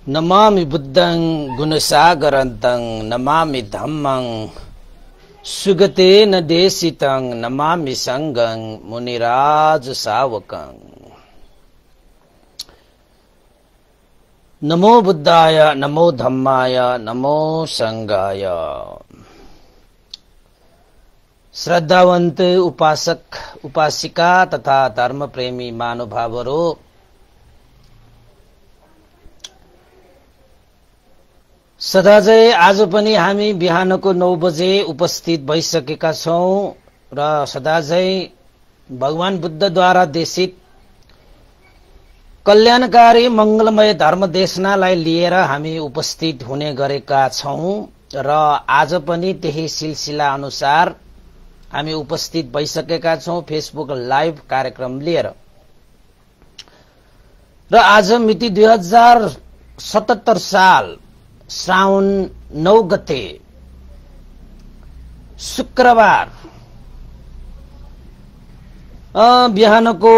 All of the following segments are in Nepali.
नमामि बुद्धं गुणसागरन्तं नमामि धम्मं सुगतेन देशितं नमामि संघं मुनिराज सावकं। नमो बुद्धाय नमो धम्माय नमो संघाय। श्रद्धावन्त उपासक उपासिका तथा धर्म प्रेमी महानुभावहरू, सदाझै आज पनि हामी बिहानको 9 बजे उपस्थित भइसकेका छौं र सदाझै भगवान बुद्धद्वारा देशित कल्याणकारी मंगलमय धर्म देशनालाई लिएर हामी उपस्थित हुने गरेका छौं र आज पनि त्यही सिलसिला अनुसार हामी उपस्थित भइसकेका छौं फेसबुक लाइभ कार्यक्रम लिएर। र आज मिति 2077 साल श्रावण 9 गते शुक्रबार बिहानको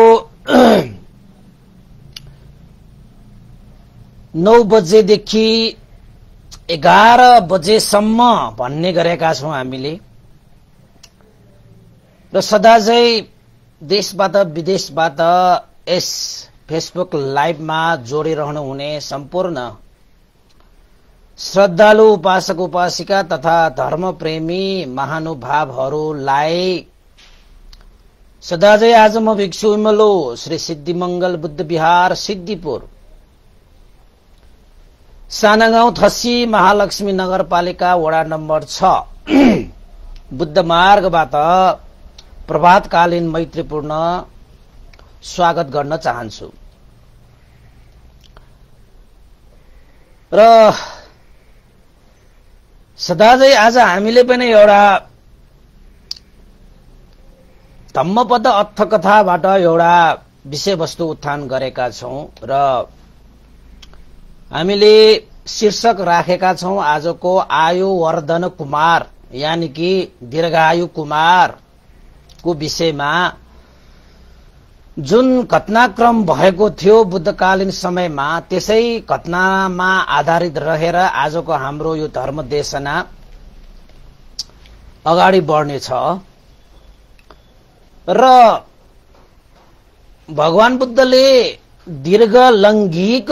9 बजेदेखि 11 बजेसम्म भन्ने गरेका छौं हामीले। र सदाझै देशबाट विदेशबाट यस फेसबुक लाइभमा जोडिरहनु हुने सम्पूर्ण श्रद्धालु उपासक उपासिका तथा धर्म प्रेमी महानुभावहरूलाई सदाझै आज म भिक्षु विमलो श्री सिद्धिमंगल बुद्ध विहार सिद्धिपुर सानागाउँ थसी महालक्ष्मी नगरपालिका वडा नम्बर 6 बुद्ध मार्गबाट प्रभातकालीन मैत्रीपूर्ण स्वागत गर्न चाहन्छु। र सदाझै आज हामीले पनि एउटा धम्मपद अर्थकथाबाट एउटा विषयवस्तु उत्थान गरेका छौं र हामीले शीर्षक राखेका छौं आजको आयुवर्धन कुमार यानी कि दीर्घायु कुमार को विषयमा। जुन घटनाक्रम भएको थियो बुद्धकालीन समयमा त्यसै घटनामा आधारित रहेर आजको हाम्रो यो धर्म देशना अगाडि बढ्नेछ। र भगवान बुद्धले दीर्घ लैंगिक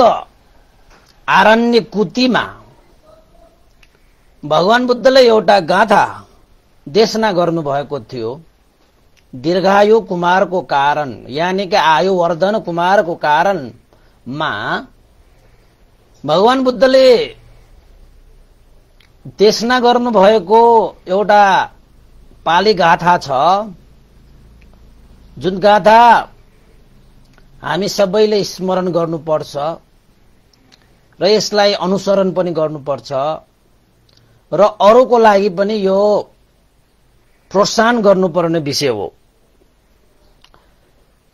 आरण्य कुतीमा भगवान बुद्धले एउटा गाथा देशना गर्नुभएको थियो। दीर्घायु कुमार को कारण यानी कि आयुवर्धन कुमार को कारण मा भगवान बुद्धले देशना गर्नु भएको एउटा पाली गाथा छ। जुन गाथा हामी सबैले स्मरण गर्नुपर्छ र यसलाई अनुसरण पनि गर्नुपर्छ र अरूको लागि पनि यो प्रोत्साहन गर्नुपर्ने विषय हो।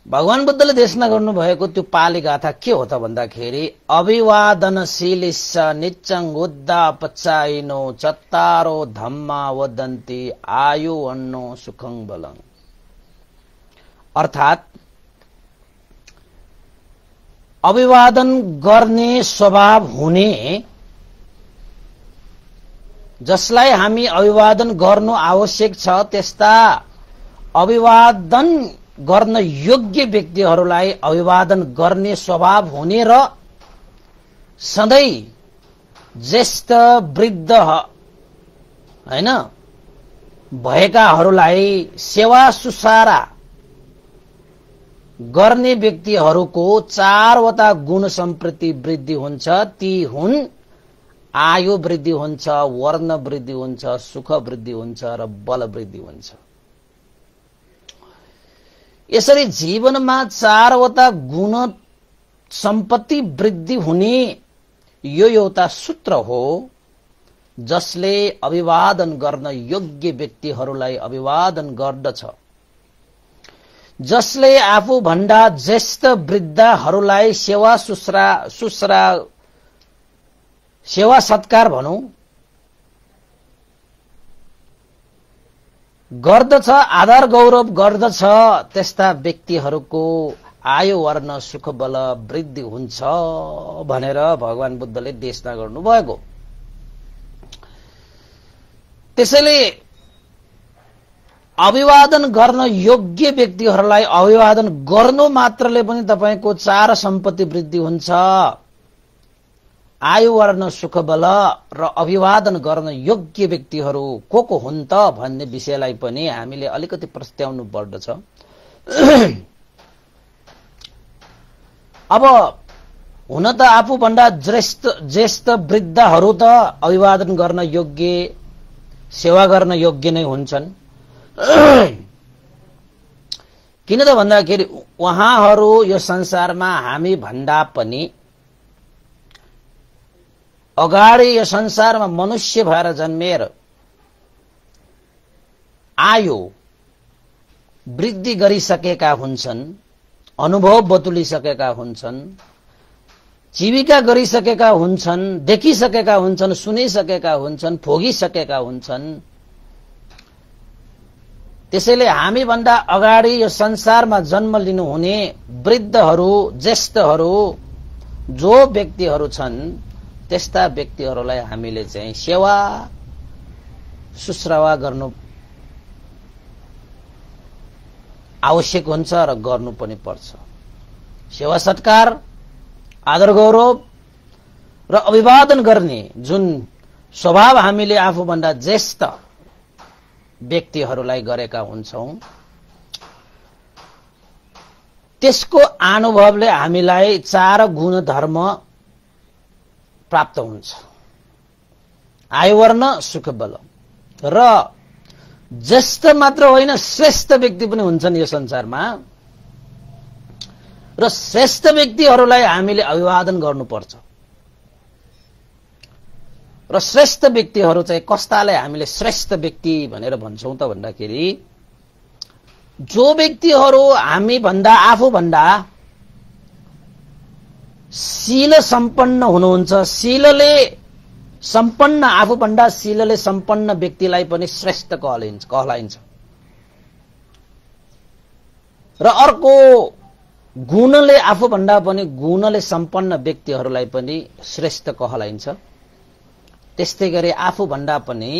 भगवान बुद्धले देशना गर्नुभएको त्यो पाली गाथा के हो त भन्दाखेरि अभिवादनशीलिस्स निच्चं उद्धापचाइनो चत्तारो धम्मा वदन्ति आयु अन्नो सुखं बलं। अर्थात अभिवादन गर्ने स्वभाव हुने, जसलाई हामी अभिवादन गर्नु आवश्यक छ त्यस्ता अभिवादन गर्न योग्य व्यक्तिहरूलाई अभिवादन गर्ने स्वभाव हुने र सधैं ज्येष्ठ वृद्ध हैन भएकाहरूलाई सेवा सुसारा गर्ने व्यक्तिहरूको 4वटा गुण सम्प्रति वृद्धि हुन्छ। ती हुन् आयु वृद्धि हुन्छ, वर्ण वृद्धि हुन्छ, सुख वृद्धि हुन्छ र बल वृद्धि हुन्छ। यसरी जीवनमा 4वटा गुण सम्पत्ति वृद्धि हुने यो एउटा सूत्र हो जसले अभिवादन गर्न योग्य व्यक्तिहरूलाई अभिवादन गर्दछ। जसले आफू भन्दा ज्येष्ठ वृद्धहरूलाई सेवा सत्कार भनौं गर्दछ, आदर गौरव गर्दछ, त्यस्ता व्यक्तिहरूको आयु वर्ण सुख बल वृद्धि हुन्छ भनेर भगवान बुद्धले देशना गर्नुभएको। त्यसैले अभिवादन गर्न योग्य व्यक्तिहरूलाई अभिवादन गर्नु मात्रले पनि तपाईको 4 सम्पत्ति वृद्धि हुन्छ। आयु वर्ण सुख बल र अभिवादन गर्न योग्य व्यक्तिहरू को हुन् त भन्ने विषयलाई पनि हामीले अलिकति प्रस्ताउनु पर्दछ। अब हुन त आफूभन्दा ज्येष्ठ वृद्धहरू त अभिवादन गर्न योग्य, सेवा गर्न योग्य नै हुन्छन्। किन त भन्दाखेरि उहाँहरू यो संसारमा हामी भन्दा पनि अगाडि यो संसारमा मनुष्य भएर जन्मेर आयु वृद्धि गरिसकेका हुन्छन्, अनुभव बटुलिसकेका हुन्छन्, जीविका गरिसकेका हुन्छन्, देखिसकेका हुन्छन्, सुनिसकेका हुन्छन्, भोगिसकेका हुन्छन्। त्यसैले हामी भन्दा अगाडि यो संसारमा जन्म लिनुहुने वृद्धहरू, ज्येष्ठहरू जो व्यक्तिहरू छन् त्यस्ता व्यक्तिहरूलाई हामीले चाहिँ सेवा शुश्रूषा गर्नु आवश्यक हुन्छ र गर्नु पनि पर्छ। सेवा सत्कार, आदर गौरव र अभिवादन गर्ने जुन स्वभाव हामीले आफूभन्दा ज्येष्ठ व्यक्तिहरूलाई गरेका हुन्छौं त्यसको अनुभवले हामीलाई 4 गुण धर्म प्राप्त हुन्छ। आयु वर्ण सुख बल र ज्येष्ठ मात्र होइन, श्रेष्ठ व्यक्ति पनि हुन्छन् यो संसारमा र श्रेष्ठ व्यक्तिहरूलाई हामीले अभिवादन गर्नुपर्छ। र श्रेष्ठ व्यक्तिहरू चाहिँ कस्तालाई हामीले श्रेष्ठ व्यक्ति भनेर भन्छौं त भन्दाखेरि जो व्यक्तिहरू हामी भन्दा आफूभन्दा शील सम्पन्न हुनुहुन्छ, शीलले सम्पन्न, आफूभन्दा शीलले सम्पन्न व्यक्तिलाई पनि श्रेष्ठ कहलाइन्छ। र अर्को गुणले आफूभन्दा पनि गुणले सम्पन्न व्यक्तिहरूलाई पनि श्रेष्ठ कहलाइन्छ। त्यस्तै गरी आफूभन्दा पनि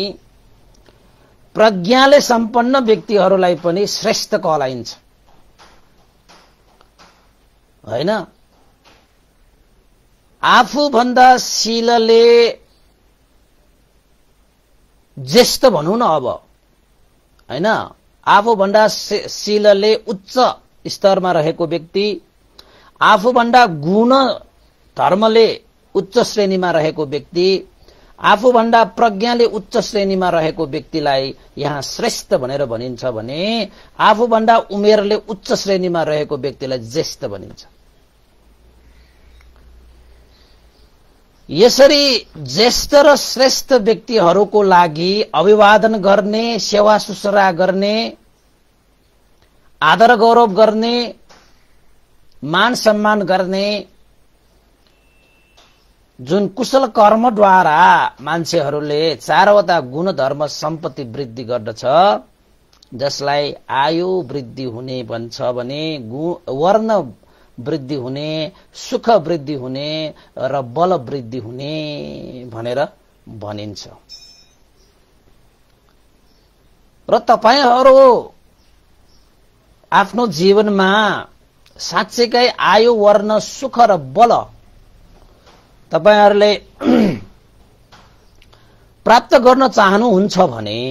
प्रज्ञाले सम्पन्न व्यक्तिहरूलाई पनि श्रेष्ठ कहलाइन्छ, हैन? आफूभन्दा शीलले ज्येष्ठ भनौं न अब, हैन? आफूभन्दा शीलले उच्च स्तरमा रहेको व्यक्ति, आफूभन्दा गुण धर्मले उच्च श्रेणीमा रहेको व्यक्ति, आफूभन्दा प्रज्ञाले उच्च श्रेणीमा रहेको व्यक्तिलाई यहाँ श्रेष्ठ भनेर भनिन्छ भने आफूभन्दा उमेरले उच्च श्रेणीमा रहेको व्यक्तिलाई ज्येष्ठ भनिन्छ। यसरी ज्येष्ठ र श्रेष्ठ व्यक्तिहरूको लागि अभिवादन गर्ने, सेवा शुश्रूषा गर्ने, आदर गौरव गर्ने, मान सम्मान गर्ने जुन कुशल कर्मद्वारा मान्छेहरूले 4वटा गुण धर्म सम्पत्ति वृद्धि गर्दछ, जसलाई आयु वृद्धि हुने भन्छ भने, वर्ण वृद्धि हुने, सुख वृद्धि हुने र बल वृद्धि हुने भनेर भनिन्छ। र तपाईहरू आफ्नो जीवनमा साँच्चैकै आयु वर्ण सुख र बल तपाईहरूले प्राप्त गर्न चाहनुहुन्छ भने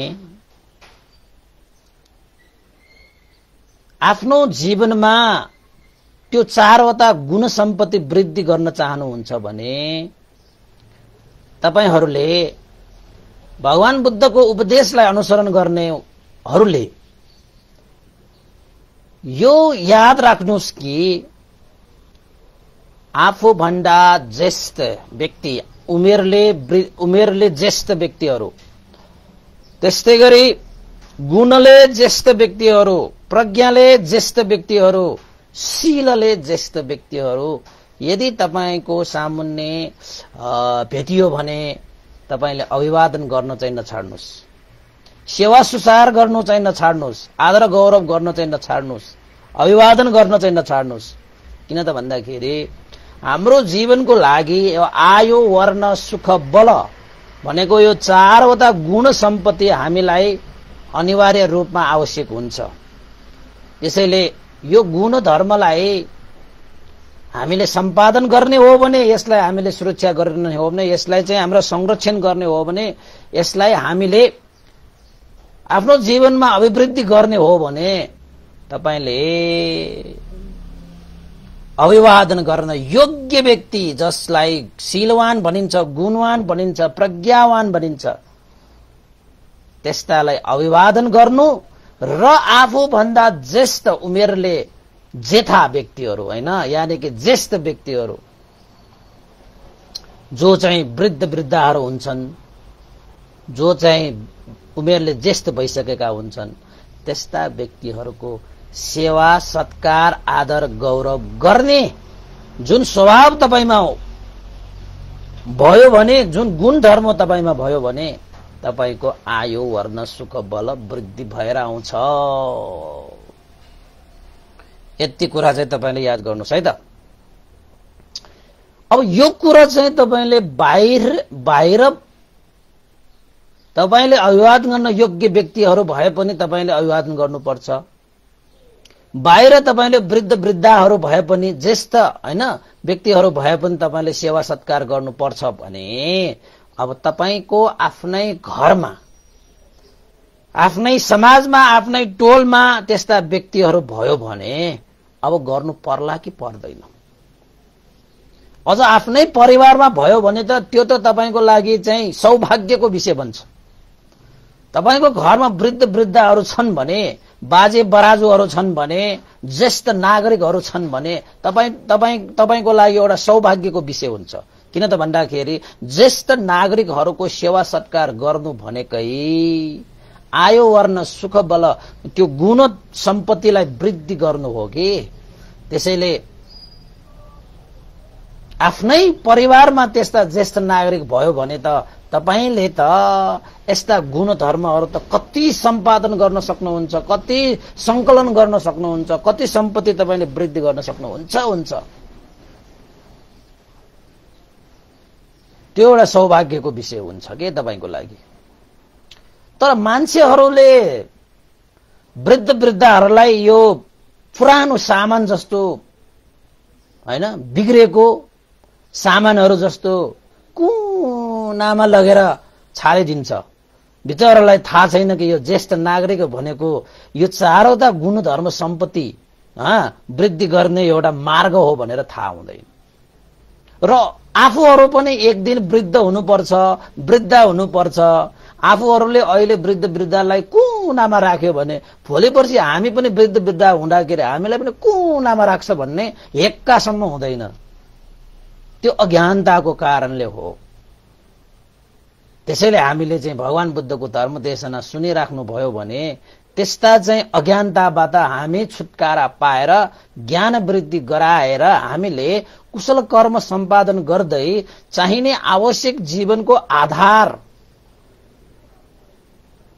आफ्नो जीवनमा त्यो 4वटा गुण सम्पत्ति वृद्धि गर्न चाहनुहुन्छ भने तपाईहरूले भगवान बुद्धको उपदेशलाई अनुसरण गर्नेहरूले यो याद राख्नुहोस् कि आफूभन्दा ज्येष्ठ व्यक्ति, उमेरले ज्येष्ठ व्यक्तिहरू, त्यस्तै गरी गुणले ज्येष्ठ व्यक्तिहरू, प्रज्ञाले ज्येष्ठ व्यक्तिहरू, शीलले ज्येष्ठ व्यक्तिहरू यदि तपाईको सामुन्ने भेटियो भने तपाईले अभिवादन गर्न चाहिँ नछाड्नुहोस्, सेवा सुसार गर्नु चाहिँ नछाड्नुहोस्, आदर गौरव गर्न चाहिँ नछाड्नुहोस्, अभिवादन गर्न चाहिँ नछाड्नुहोस्। किन त भन्दाखेरि हाम्रो जीवनको लागि आयो वर्ण सुख बल भनेको यो चारवटा गुण सम्पत्ति हामीलाई अनिवार्य रूपमा आवश्यक हुन्छ। त्यसैले यो गुण धर्मलाई हामीले सम्पादन गर्ने हो भने, यसलाई हामीले सुरक्षा गर्ने हो भने, यसलाई चाहिँ हाम्रो संरक्षण गर्ने हो भने, यसलाई हामीले आफ्नो जीवनमा अभिवृद्धि गर्ने हो भने तपाईले अभिवादन गर्न योग्य व्यक्ति, जसलाई शीलवान भनिन्छ, गुणवान भनिन्छ, प्रज्ञावान भनिन्छ, त्यस्तालाई अभिवादन गर्नु र आफूभन्दा ज्येष्ठ उमेरले जेठा व्यक्तिहरू हैन, यानी कि ज्येष्ठ व्यक्तिहरू जो चाहिँ वृद्ध वृद्धाहरू हुन्छन्, जो चाहिँ उमेरले ज्येष्ठ भइसकेका हुन्छन्, त्यस्ता व्यक्तिहरूको सेवा सत्कार आदर गौरव गर्ने जुन स्वभाव तपाईमा भयो भने, जुन गुण धर्म तपाईमा भयो भने तपाईको आयु वर्ण सुख बल वृद्धि भएर आउँछ। यति कुरा चाहिँ तपाईले याद गर्नुस् है त। अब यो कुरा चाहिँ तपाईले बाहिर तपाईले अभिवादन गर्न योग्य व्यक्तिहरू भए पनि तपाईले अभिवादन गर्नुपर्छ। बाहिर तपाईले वृद्ध वृद्धाहरू भए पनि, ज्येष्ठ हैन व्यक्तिहरू भए पनि तपाईले सेवा सत्कार गर्नुपर्छ भने अब तपाईको आफ्नै घरमा, आफ्नै समाजमा, आफ्नै टोलमा त्यस्ता व्यक्तिहरू भयो भने अब गर्नु पर्ला कि पर्दैन? अझ आफ्नै परिवारमा भयो भने त त्यो त तपाईको लागि चाहिँ सौभाग्यको विषय बन्छ। तपाईको घरमा वृद्ध वृद्धाहरू छन् भने, बाजे बराजुहरू छन् भने, ज्येष्ठ नागरिकहरू छन् भने तपाईको लागि एउटा सौभाग्यको विषय हुन्छ। किन त भन्दाखेरि ज्येष्ठ नागरिकहरूको सेवा सत्कार गर्नु भनेकै आयो वर्ण सुख बल त्यो गुण सम्पत्तिलाई वृद्धि गर्नु हो कि। त्यसैले आफ्नै परिवारमा त्यस्ता ज्येष्ठ नागरिक भयो भने त तपाईले त यस्ता गुण धर्महरू त कति सम्पादन गर्न सक्नुहुन्छ, कति संकलन गर्न सक्नुहुन्छ, कति सम्पत्ति तपाईले वृद्धि गर्न सक्नुहुन्छ। त्यो एउटा सौभाग्यको विषय हुन्छ के तपाईको लागि। तर मान्छेहरूले वृद्ध वृद्धाहरूलाई यो पुरानो सामान जस्तो हैन, बिग्रेको सामानहरू जस्तो कुनामा लगेर छाडिदिन्छ। बिचरालाई थाहा छैन कि यो ज्येष्ठ नागरिक भनेको यो चारवटा गुण धर्म सम्पत्ति वृद्धि गर्ने एउटा मार्ग हो भनेर थाहा हुँदैन। र आफूहरू पनि एक दिन वृद्ध हुनुपर्छ, वृद्ध हुनुपर्छ। आफूहरूले अहिले वृद्ध वृद्धालाई कुनामा राख्यो भने भोलि पर्सि हामी पनि वृद्ध वृद्ध हुँदाखेरि हामीलाई पनि कुनामा राख्छ भन्ने हेक्कासम्म हुँदैन। त्यो अज्ञानताको कारणले हो। त्यसैले हामीले चाहिँ भगवान बुद्धको धर्मदेशना सुनिराख्नुभयो भने त्यस्ता चाहिँ अज्ञानताबाट हामी छुटकारा पाएर ज्ञान वृद्धि गराएर हामीले कुशल कर्म सम्पादन गर्दै चाहिने आवश्यक जीवनको आधार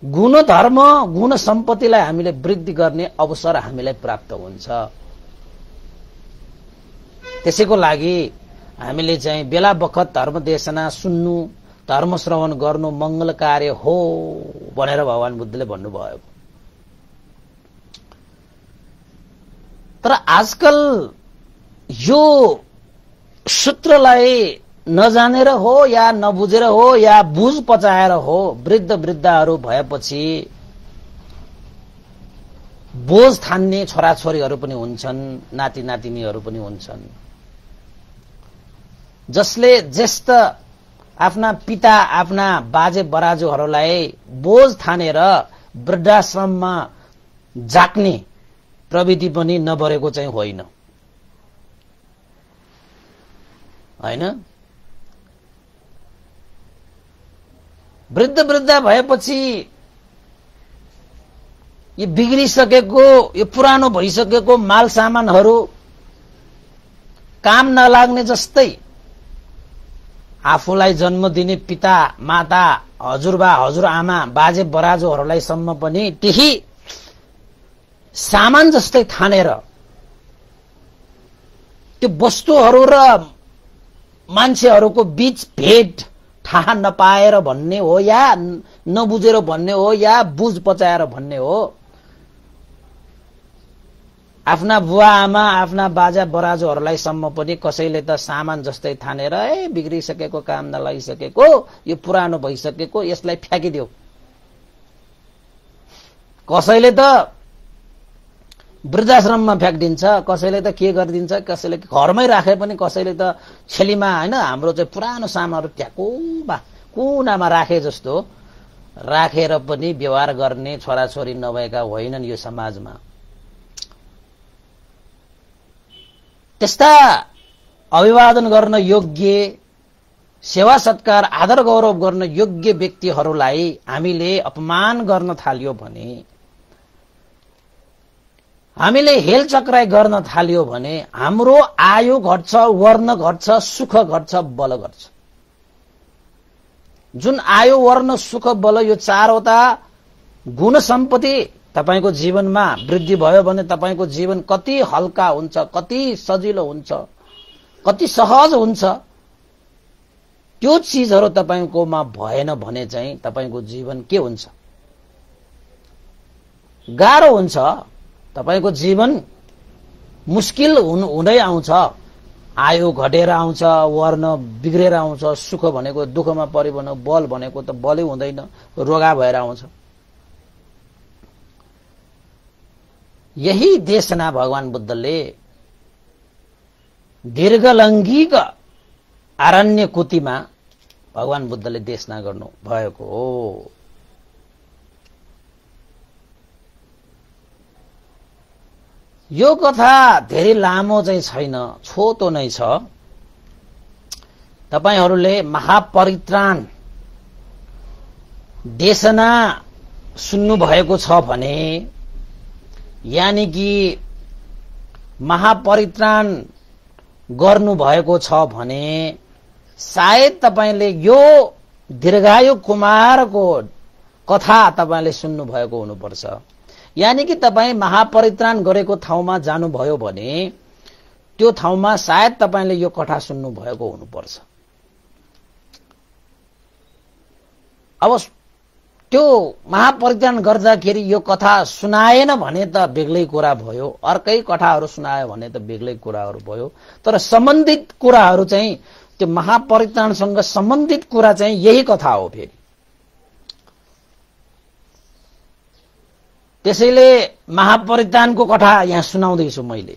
गुण धर्म गुण सम्पत्तिलाई हामीले वृद्धि गर्ने अवसर हामीलाई प्राप्त हुन्छ। त्यसैको लागि हामीले चाहिँ बेला बखत धर्मदेशना सुन्नु, धर्म श्रवण गर्नु मंगल कार्य हो भनेर भगवान बुद्धले भन्नुभयो। तर आजकल यो सूत्रलाई नजानेर हो या नबुझेर हो या बुझ पचाएर हो, वृद्ध वृद्धाहरू भएपछि बोझ ठान्ने छोराछोरीहरू पनि हुन्छन्, नाति नातिनीहरू पनि हुन्छन्, जसले ज्येष्ठ आफ्ना पिता आफ्ना बाजे बराजुहरूलाई बोझ ठानेर वृद्धाश्रममा जाक्ने प्रविधि पनि नबढेको चाहिँ होइन हैन। वृद्ध वृद्धा भएपछि यो बिग्रिसकेको, यो पुरानो भइसकेको माल सामानहरू काम नलाग्ने जस्तै आफूलाई जन्म दिने पिता माता हजुरबा हजुरआमा बाजे बराजुहरूलाई सम्म पनि त्यही सामान जस्तै ठानेर त्यो वस्तुहरू र मान्छेहरूको बीच भेट थाहा नपाएर भन्ने हो या नबुझेर भन्ने हो या बुझ पचाएर भन्ने हो। आफ्ना बुवा आमा आफ्ना बाजा बराजुहरूलाई सम्म पनि कसैले त सामान जस्तै ठानेर बिग्रिसकेको काम नलागिसकेको यो पुरानो भइसकेको यसलाई फ्याँकिदेऊ। कसैले त वृद्धाश्रममा फ्याँकिदिन्छ, कसैले त के गरिदिन्छ, कसैले घरमै राखे पनि कसैले त छेलीमा हैन हाम्रो चाहिँ पुरानो सामानहरू ट्याको कुनामा राखे जस्तो राखेर पनि व्यवहार गर्ने छोराछोरी नभएका होइनन् यो समाजमा। त्यस्ता अभिवादन गर्न योग्य, सेवा सत्कार आदर गौरव गर्न योग्य व्यक्तिहरूलाई हामीले अपमान गर्न थाल्यो भने, हामीले हेलचक्राइ गर्न थाल्यो भने हाम्रो आयु घट्छ, वर्ण घट्छ, सुख घट्छ, बल घट्छ। जुन आयु वर्ण सुख बल यो चारवटा गुण सम्पत्ति तपाईको जीवनमा वृद्धि भयो भने तपाईको जीवन कति हल्का हुन्छ, कति सजिलो हुन्छ, कति सहज हुन्छ। त्यो चीजहरू तपाईकोमा भएन भने चाहिँ तपाईको जीवन के हुन्छ? गाह्रो हुन्छ। तपाईको जीवन मुस्किल हुँदै आउँछ। आयु घटेर आउँछ, वर्ण बिग्रेर आउँछ, सुख भनेको दुःखमा परिबन, बल भनेको त बलै हुँदैन, रोगा भएर आउँछ। यही देशना भगवान बुद्धले दीर्घलङ्घिक आरण्य कुतीमा भगवान बुद्धले देशना गर्नु भएको हो। यो कथा धेरै लामो चाहिँ छैन, छोटो नै छ। तपाईहरूले महापरित्राण देशना सुन्नु भएको छ भने, यानी कि महापरित्राण गर्नु भएको छ भने सायद तपाईले यो दीर्घायु कुमारको कथा तपाईले सुन्नु भएको हुनुपर्छ। यानी कि तपाई महापरित्राण गरेको ठाउँमा जानुभयो भने त्यो ठाउँमा सायद तपाईले यो कथा सुन्नु भएको हुनुपर्छ। अब त्यो महापरित्राण गर्दाखेरि यो कथा सुनाएन भने त बेग्लै कुरा भयो, अर्कै कथाहरू सुनायो भने त बेग्लै कुराहरू भयो। तर सम्बन्धित कुराहरू चाहिँ त्यो महापरित्राणसँग सम्बन्धित कुरा चाहिँ यही कथा हो। फेरि त्यसैले महापरित्राणको कथा यहाँ सुनाउँदैछु मैले,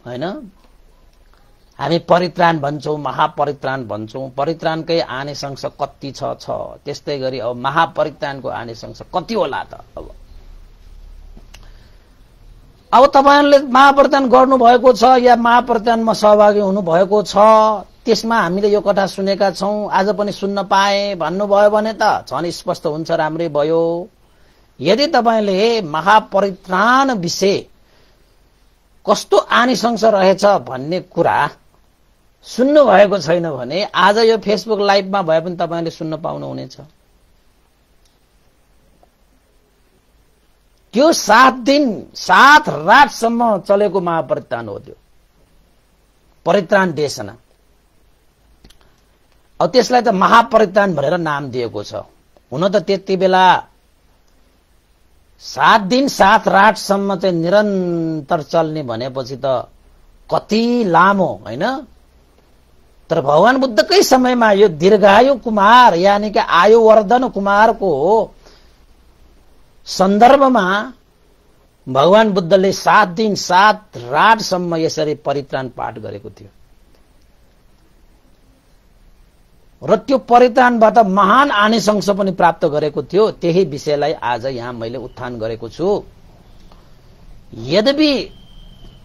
हैन? हामी परित्राण भन्छौं, महापरित्राण भन्छौं। परित्राणकै आनिशंस कति छ, त्यस्तै गरी अब महापरित्राणको आनिशंस कति होला त? अब तपाईहरुले महापरित्राण गर्नुभएको छ या महापरित्राणमा सहभागी हुनुभएको छ, त्यसमा हामीले यो कथा सुनेका छौं, आज पनि सुन्न पाए भन्नुभयो भने त झन् स्पष्ट हुन्छ, राम्रै भयो। यदि तपाईले महापरित्राण विषय कस्तो आनिशंस रहेछ भन्ने कुरा सुन्नु भएको छैन भने आज यो फेसबुक लाइभमा भए पनि तपाईले सुन्न पाउनुहुनेछ। त्यो 7 दिन 7 रातसम्म चलेको महापरित्राण हो त्यो परित्राण देशना। अब त्यसलाई त महापरित्राण भनेर नाम दिएको छ। हुन त त्यति बेला 7 दिन 7 रातसम्म चाहिँ निरन्तर चल्ने भनेपछि त कति लामो, हैन? तर भगवान बुद्धकै समयमा यो दीर्घायु कुमार यानी कि आयुवर्धन कुमारको सन्दर्भमा भगवान बुद्धले 7 दिन 7 रातसम्म यसरी परित्राण पाठ गरेको थियो। र त्यो परित्राणबाट महान आनिशंस पनि प्राप्त गरेको थियो। त्यही विषयलाई आज यहाँ मैले उत्थान गरेको छु। यद्यपि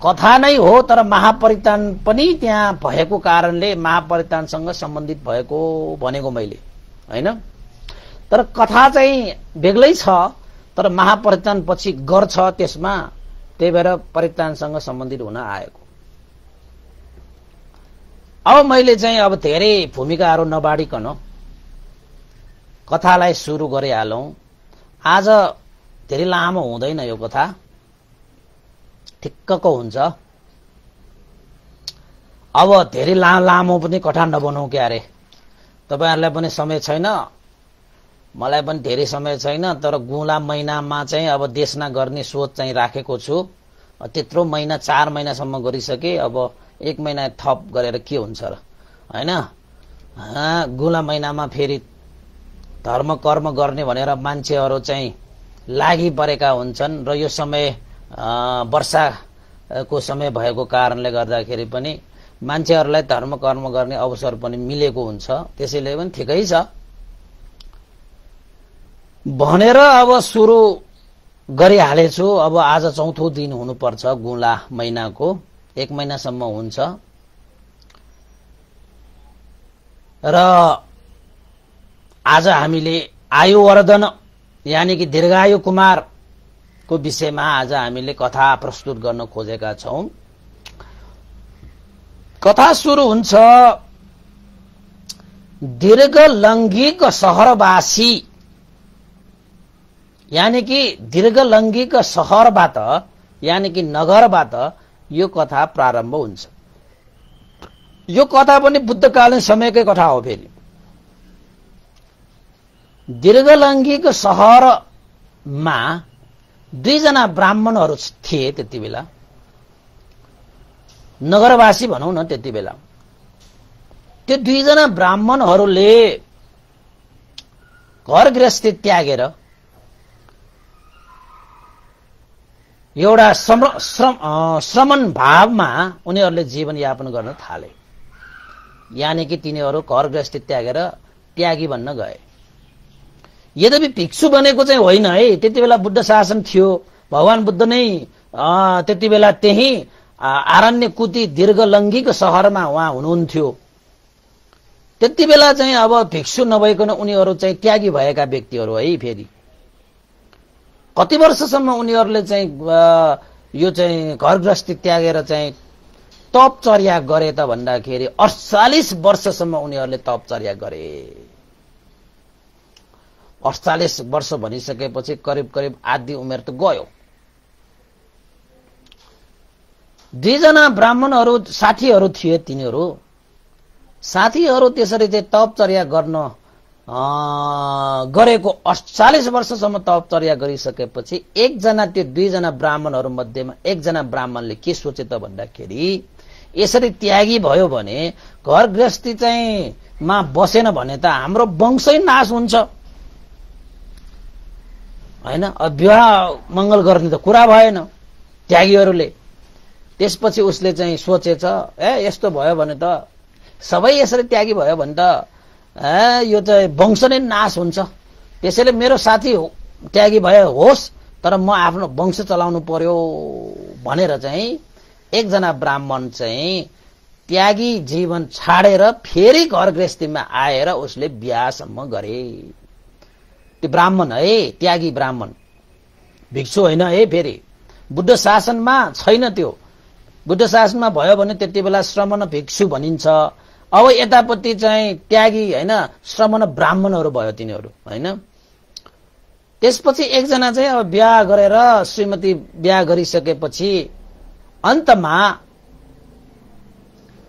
कथा नै हो तर महापरित्राण पनि त्यहाँ भएको कारणले महापरित्राणसँग सम्बन्धित भएको भनेको मैले, हैन? तर कथा चाहिँ बेग्लै छ, तर महापरित्राण पछि गर्छ त्यसमा, त्यही भएर परित्राणसँग सम्बन्धित हुन आएको। अब मैले चाहिँ अब धेरै भूमिकाहरू नबाडिकन कथालाई सुरु गरिहालौं। आज धेरै लामो हुँदैन यो कथा, ठिक्कको हुन्छ। अब धेरै लामो पनि कथा नबनाऊ क्या अरे, तपाईहरुलाई पनि समय छैन, मलाई पनि धेरै समय छैन, तर गुला महिनामा चाहिँ अब देशना गर्ने सोच चाहिँ राखेको छु। त्यत्रो महिना 4 महिनासम्म गरिसके, अब 1 महिना थप गरेर के हुन्छ र, हैन? गुला महिनामा फेरि धर्म कर्म गर्ने भनेर मान्छेहरू चाहिँ लागि परेका हुन्छन् र यो समय वर्षाको समय भएको कारणले गर्दाखेरि पनि मान्छेहरूलाई धर्म कर्म गर्ने अवसर पनि मिलेको हुन्छ। त्यसैले पनि ठिकै छ भनेर अब सुरु गरिहालेछु। अब आज 4थो दिन हुनुपर्छ गुला महिनाको, 1 महिनासम्म हुन्छ र आज हामीले आयुवर्धन यानी कि दीर्घायु कुमारको विषयमा आज हामीले कथा प्रस्तुत गर्न खोजेका छौं। कथा सुरु हुन्छ दीर्घ लैंगिक सहरवासी यानी कि दीर्घ लैंगिक सहरबाट यानी कि नगरबाट यो कथा प्रारम्भ हुन्छ। यो कथा पनि बुद्धकालीन समयकै कथा हो। फेरि दीर्घ लैंगिक सहरमा 2 जना ब्राह्मणहरू थिए त्यति बेला, नगरवासी भनौं न त्यति बेला। त्यो 2 जना ब्राह्मणहरूले घर गृहस्थी त्यागेर एउटा श्रमण भावमा उनीहरूले जीवन यापन गर्न थाले। यानी कि तिनीहरू घर गृहस्थी त्यागेर त्यागी बन्न गए। यद्यपि भिक्षु बनेको चाहिँ होइन है, त्यति बेला बुद्ध शासन थियो। भगवान बुद्ध नै त्यति बेला त्यही आरण्यकुटी दीर्घ लैंगिक सहरमा उहाँ हुनुहुन्थ्यो। त्यति बेला चाहिँ अब भिक्षु नभइकन उनीहरू चाहिँ त्यागी भएका व्यक्तिहरू है। फेरि कति वर्षसम्म उनीहरूले चाहिँ यो चाहिँ घर गृहस्थी त्यागेर चाहिँ तपचर्या गरे त भन्दाखेरि 48 वर्षसम्म उनीहरूले तपचर्या गरे। 48 वर्ष भनिसकेपछि करिब करिब आधी उमेर त गयो। 2 जना ब्राह्मणहरू साथीहरू थिए। तिनीहरू साथीहरू त्यसरी चाहिँ तपचर्या गर्न गरेको 48 वर्षसम्म तपचर्या गरिसकेपछि एकजना त्यो 2 जना ब्राह्मणहरू मध्येमा एकजना ब्राह्मणले के सोचे त भन्दाखेरि यसरी त्यागी भयो भने घर गृहस्थी चाहिँ मा बसेन भने त हाम्रो वंशै नाश हुन्छ हैन। विवाह मंगल गर्ने त कुरा भएन त्यागीहरूले। त्यसपछि उसले चाहिँ सोचेछ यस्तो भयो भने त सबै यसरी त्यागी भयो भने त यो चाहिँ वंश नै नाश हुन्छ। त्यसैले मेरो साथी त्यागी भए होस् तर म आफ्नो वंश चलाउनु पर्यो भनेर चाहिँ एकजना ब्राह्मण चाहिँ त्यागी जीवन छाडेर फेरि घर गृहस्थीमा आएर उसले बिहासम्म गरे। त्यो ब्राह्मण है, त्यागी ब्राह्मण, भिक्षु होइन है। फेरि बुद्ध शासनमा छैन त्यो। बुद्ध शासनमा भयो भने त्यति बेला श्रमण भिक्षु भनिन्छ। अब यतापट्टि चाहिँ त्यागी हैन, श्रमण ब्राह्मणहरू भयो तिनीहरू हैन। त्यसपछि एकजना चाहिँ अब बिहा गरेर श्रीमती बिहा गरिसकेपछि अन्तमा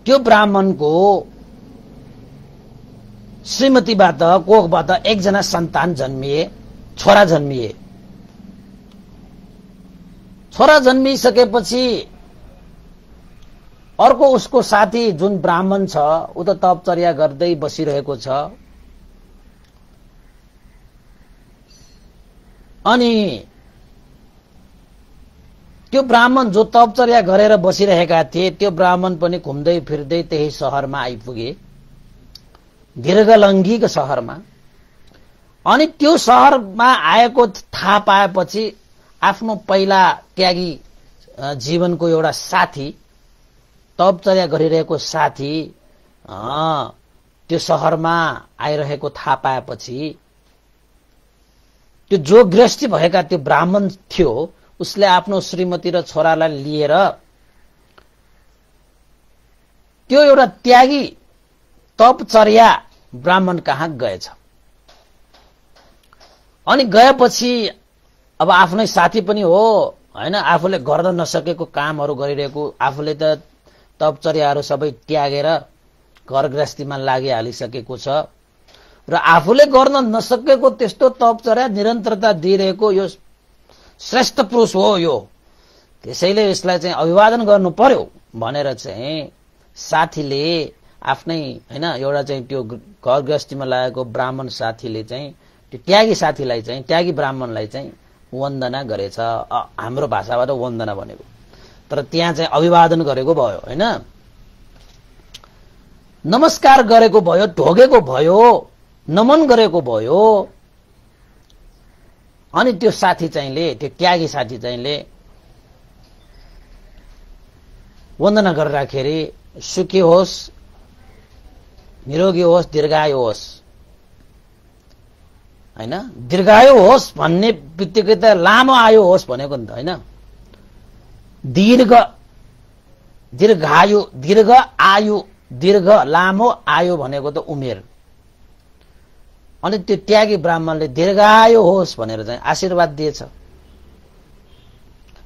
त्यो ब्राह्मणको श्रीमतीबाट कोखबाट एकजना सन्तान जन्मिए, छोरा जन्मिए। छोरा जन्मिसकेपछि अर्को उसको साथी जुन ब्राह्मण छ उ त तपचर्या गर्दै बसिरहेको छ। अनि त्यो ब्राह्मण जो तपचर्या गरेर बसिरहेका थिए त्यो ब्राह्मण पनि घुम्दै फिर्दै त्यही शहरमा आइपुगे, दीर्घ लैंगिक शहरमा। अनि त्यो शहरमा आएको थाहा पाएपछि आफ्नो पहिला त्यागी जीवनको एउटा साथी, तपचर्या गरिरहेको साथी त्यो शहरमा आइरहेको थाहा पाएपछि त्यो जो गृहस्थी भएका त्यो ब्राह्मण थियो उसले आफ्नो श्रीमती र छोरालाई लिएर त्यो एउटा त्यागी तपचर्या ब्राह्मण कहाँ गएछ। अनि गएपछि अब आफ्नै साथी पनि हो हैन, आफूले गर्न नसकेको कामहरू गरिरहेको, आफूले त तपचर्याहरू सबै त्यागेर घर गृहस्थीमा लागिहालिसकेको छ र आफूले गर्न नसकेको त्यस्तो तपचर्या निरन्तरता दिइरहेको यो श्रेष्ठ पुरुष हो यो, त्यसैले यसलाई चाहिँ अभिवादन गर्नु पर्यो भनेर चाहिँ साथीले आफ्नै हैन एउटा चाहिँ त्यो घर गृहस्थीमा लागेको ब्राह्मण साथीले चाहिँ त्यो त्यागी साथीलाई चाहिँ त्यागी ब्राह्मणलाई चाहिँ वन्दना गरेछ। हाम्रो भाषाबाट वन्दना भनेको, तर त्यहाँ चाहिँ अभिवादन गरेको भयो हैन, नमस्कार गरेको भयो, ढोगेको भयो, नमन गरेको भयो। अनि त्यो साथी चाहिँले त्यो त्यागी साथी चाहिँले वन्दना गर्दाखेरि सुखी होस्, निरोगी होस्, दीर्घायु होस् हैन। दीर्घायु होस् भन्ने बित्तिकै त लामो आयु होस् भनेको नि त हैन। दीर्घ लामो आयु भनेको त उमेर। अनि त्यो त्यागी ब्राह्मणले दीर्घायु होस् भनेर चाहिँ आशीर्वाद दिएछ।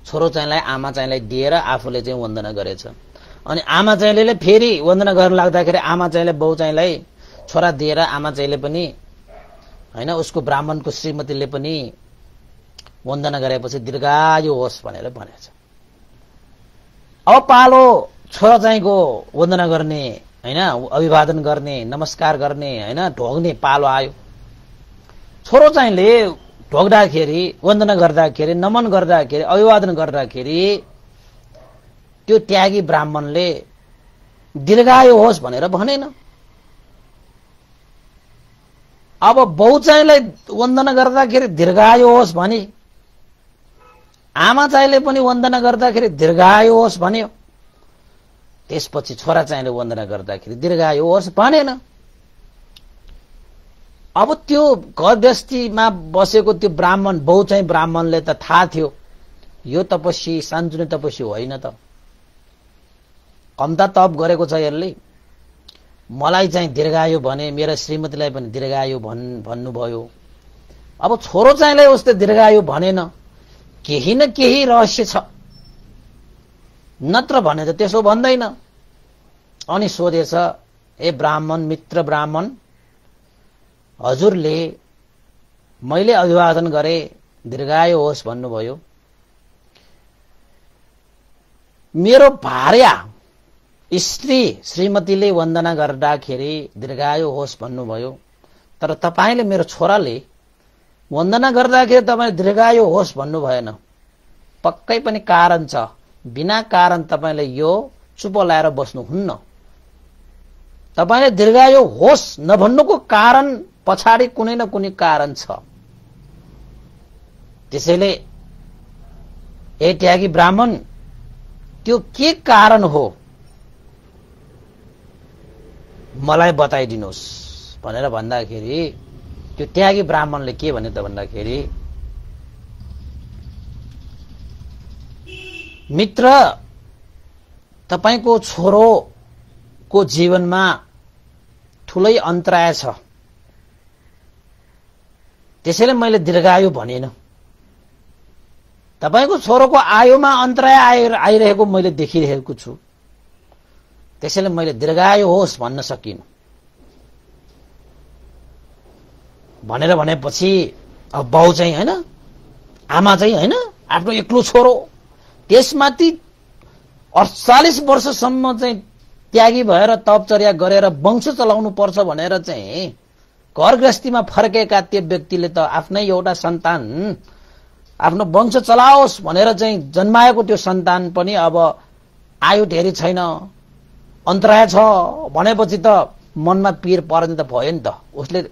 छोरो चाहिँलाई आमा चाहिँलाई दिएर आफूले चाहिँ वन्दना गरेछ। अनि आमा चाहिँले फेरि वन्दना गर्न लाग्दाखेरि आमा चाहिँले बाउ चाहिँलाई छोरा दिएर आमा चाहिँले पनि हैन उसको ब्राह्मणको श्रीमतीले पनि वन्दना गरेपछि दीर्घायु होस् भनेर भनेछ। अब पालो छोरा चाहिँको वन्दना गर्ने हैन, अभिवादन गर्ने, नमस्कार गर्ने हैन, ढोग्ने पालो आयो। छोरो चाहिँले ढोग्दाखेरि, वन्दना गर्दाखेरि, नमन गर्दाखेरि, अभिवादन गर्दाखेरि त्यो त्यागी ब्राह्मणले दीर्घायु होस् भनेर भनेन। अब बाउ चाहिँलाई वन्दना गर्दाखेरि दीर्घायु होस् भने, आमा चाहिँले पनि वन्दना गर्दाखेरि दीर्घायु होस् भन्यो। त्यसपछि छोरा चाहिँले वन्दना गर्दाखेरि दीर्घायु होस् भनेन। अब त्यो गृहस्थीमा बसेको त्यो ब्राह्मण बाउ चाहिँ ब्राह्मणले त थाहा थियो यो तपस्वी सान्जुने तपस्वी होइन त, कम्ता तप गरेको छ यसले, मलाई चाहिँ दीर्घायु भने, मेरो श्रीमतीलाई पनि दीर्घायु भन्नुभयो। अब छोरो चाहिँलाई उस्तै दीर्घायु भनेन, केही न केही रहस्य छ, नत्र भने त त्यसो भन्दैन। अनि सोधेछ, ए ब्राह्मण, मित्र ब्राह्मण, हजुरले मैले अभिवादन गरे दीर्घायु होस् भन्नुभयो, मेरो भार्या स्त्री श्रीमतीले वन्दना गर्दाखेरि दीर्घायु होस् भन्नुभयो, तर तपाईले मेरो छोराले वन्दना गर्दाखेरि तपाईले दीर्घायु होस् भन्नु भएन। पक्कै पनि कारण छ, बिना कारण तपाईले यो चुप लाएर बस्नुहुन्न। तपाईले दीर्घायु होस् नभन्नुको कारण पछाडि कुनै न कुनै कारण छ। त्यसैले ए त्यागी ब्राह्मण, त्यो के कारण हो मलाई बताइदिनुहोस् भनेर भन्दाखेरि त्यो त्यागी ब्राह्मणले के भने त भन्दाखेरि, मित्र, तपाईको छोरोको जीवनमा ठूलै अन्तराय छ, त्यसैले मैले दीर्घायु भनेन। तपाईको छोरोको आयुमा अन्तराय आइरहेको मैले देखिरहेको छु, त्यसैले मैले दीर्घायु होस् भन्न सकिन भनेर भनेपछि अब बाउ चाहिँ हैन, आमा चाहिँ हैन, आफ्नो एक्लो छोरो, त्यसमाथि 48 वर्षसम्म चाहिँ त्यागी भएर तपचर्या गरेर वंश चलाउनु पर्छ भनेर चाहिँ घर गृहस्थीमा फर्केका त्यो व्यक्तिले त आफ्नै एउटा सन्तान आफ्नो वंश चलाओस् भनेर चाहिँ जन्माएको त्यो सन्तान पनि अब आयु धेरै छैन, अन्तराय छ भनेपछि त मनमा पीर पर्ने त भयो नि त।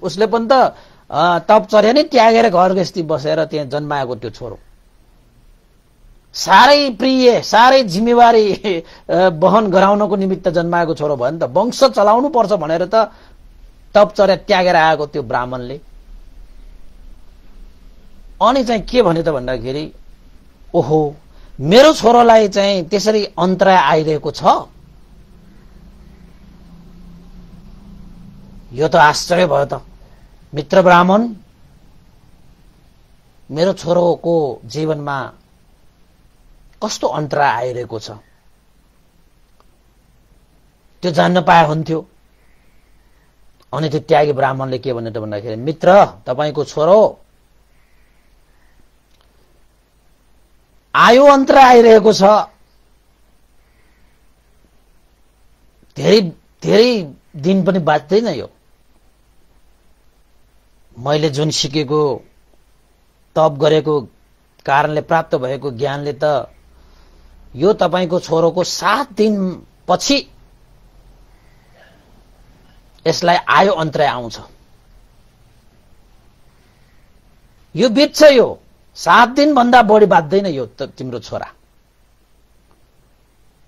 उसले पनि त तपचर्या नै त्यागेर घर गृहस्थी बसेर त्यहाँ जन्माएको त्यो छोरो, साह्रै प्रिय, साह्रै जिम्मेवारी वहन गराउनको निमित्त जन्माएको छोरो भयो नि त। वंश चलाउनु पर्छ भनेर त तपचर्या त्यागेर आएको त्यो ब्राह्मणले अनि चाहिँ के भने त भन्दाखेरि, ओहो, मेरो छोरोलाई चाहिँ त्यसरी अन्तराय आइरहेको छ, यो त आश्चर्य भयो त। मित्र ब्राह्मण, मेरो छोरोको जीवनमा कस्तो अन्तराय आइरहेको छ, त्यो जान्न पाए हुन्थ्यो। अनि त्यो त्यागी ब्राह्मणले के भन्यो त भन्दाखेरि, मित्र तपाईको छोरो आयु अन्तर आइरहेको छ, धेरै धेरै दिन पनि बाँच्दैन यो। मैले जुन सिकेको तप गरेको कारणले प्राप्त भएको ज्ञानले त यो तपाईको छोरोको 7 दिन पछि यसलाई आयु अन्तराय आउँछ। यो बित्छ, यो 7 दिन भन्दा बढी बाँच्दैन यो तिम्रो छोरा।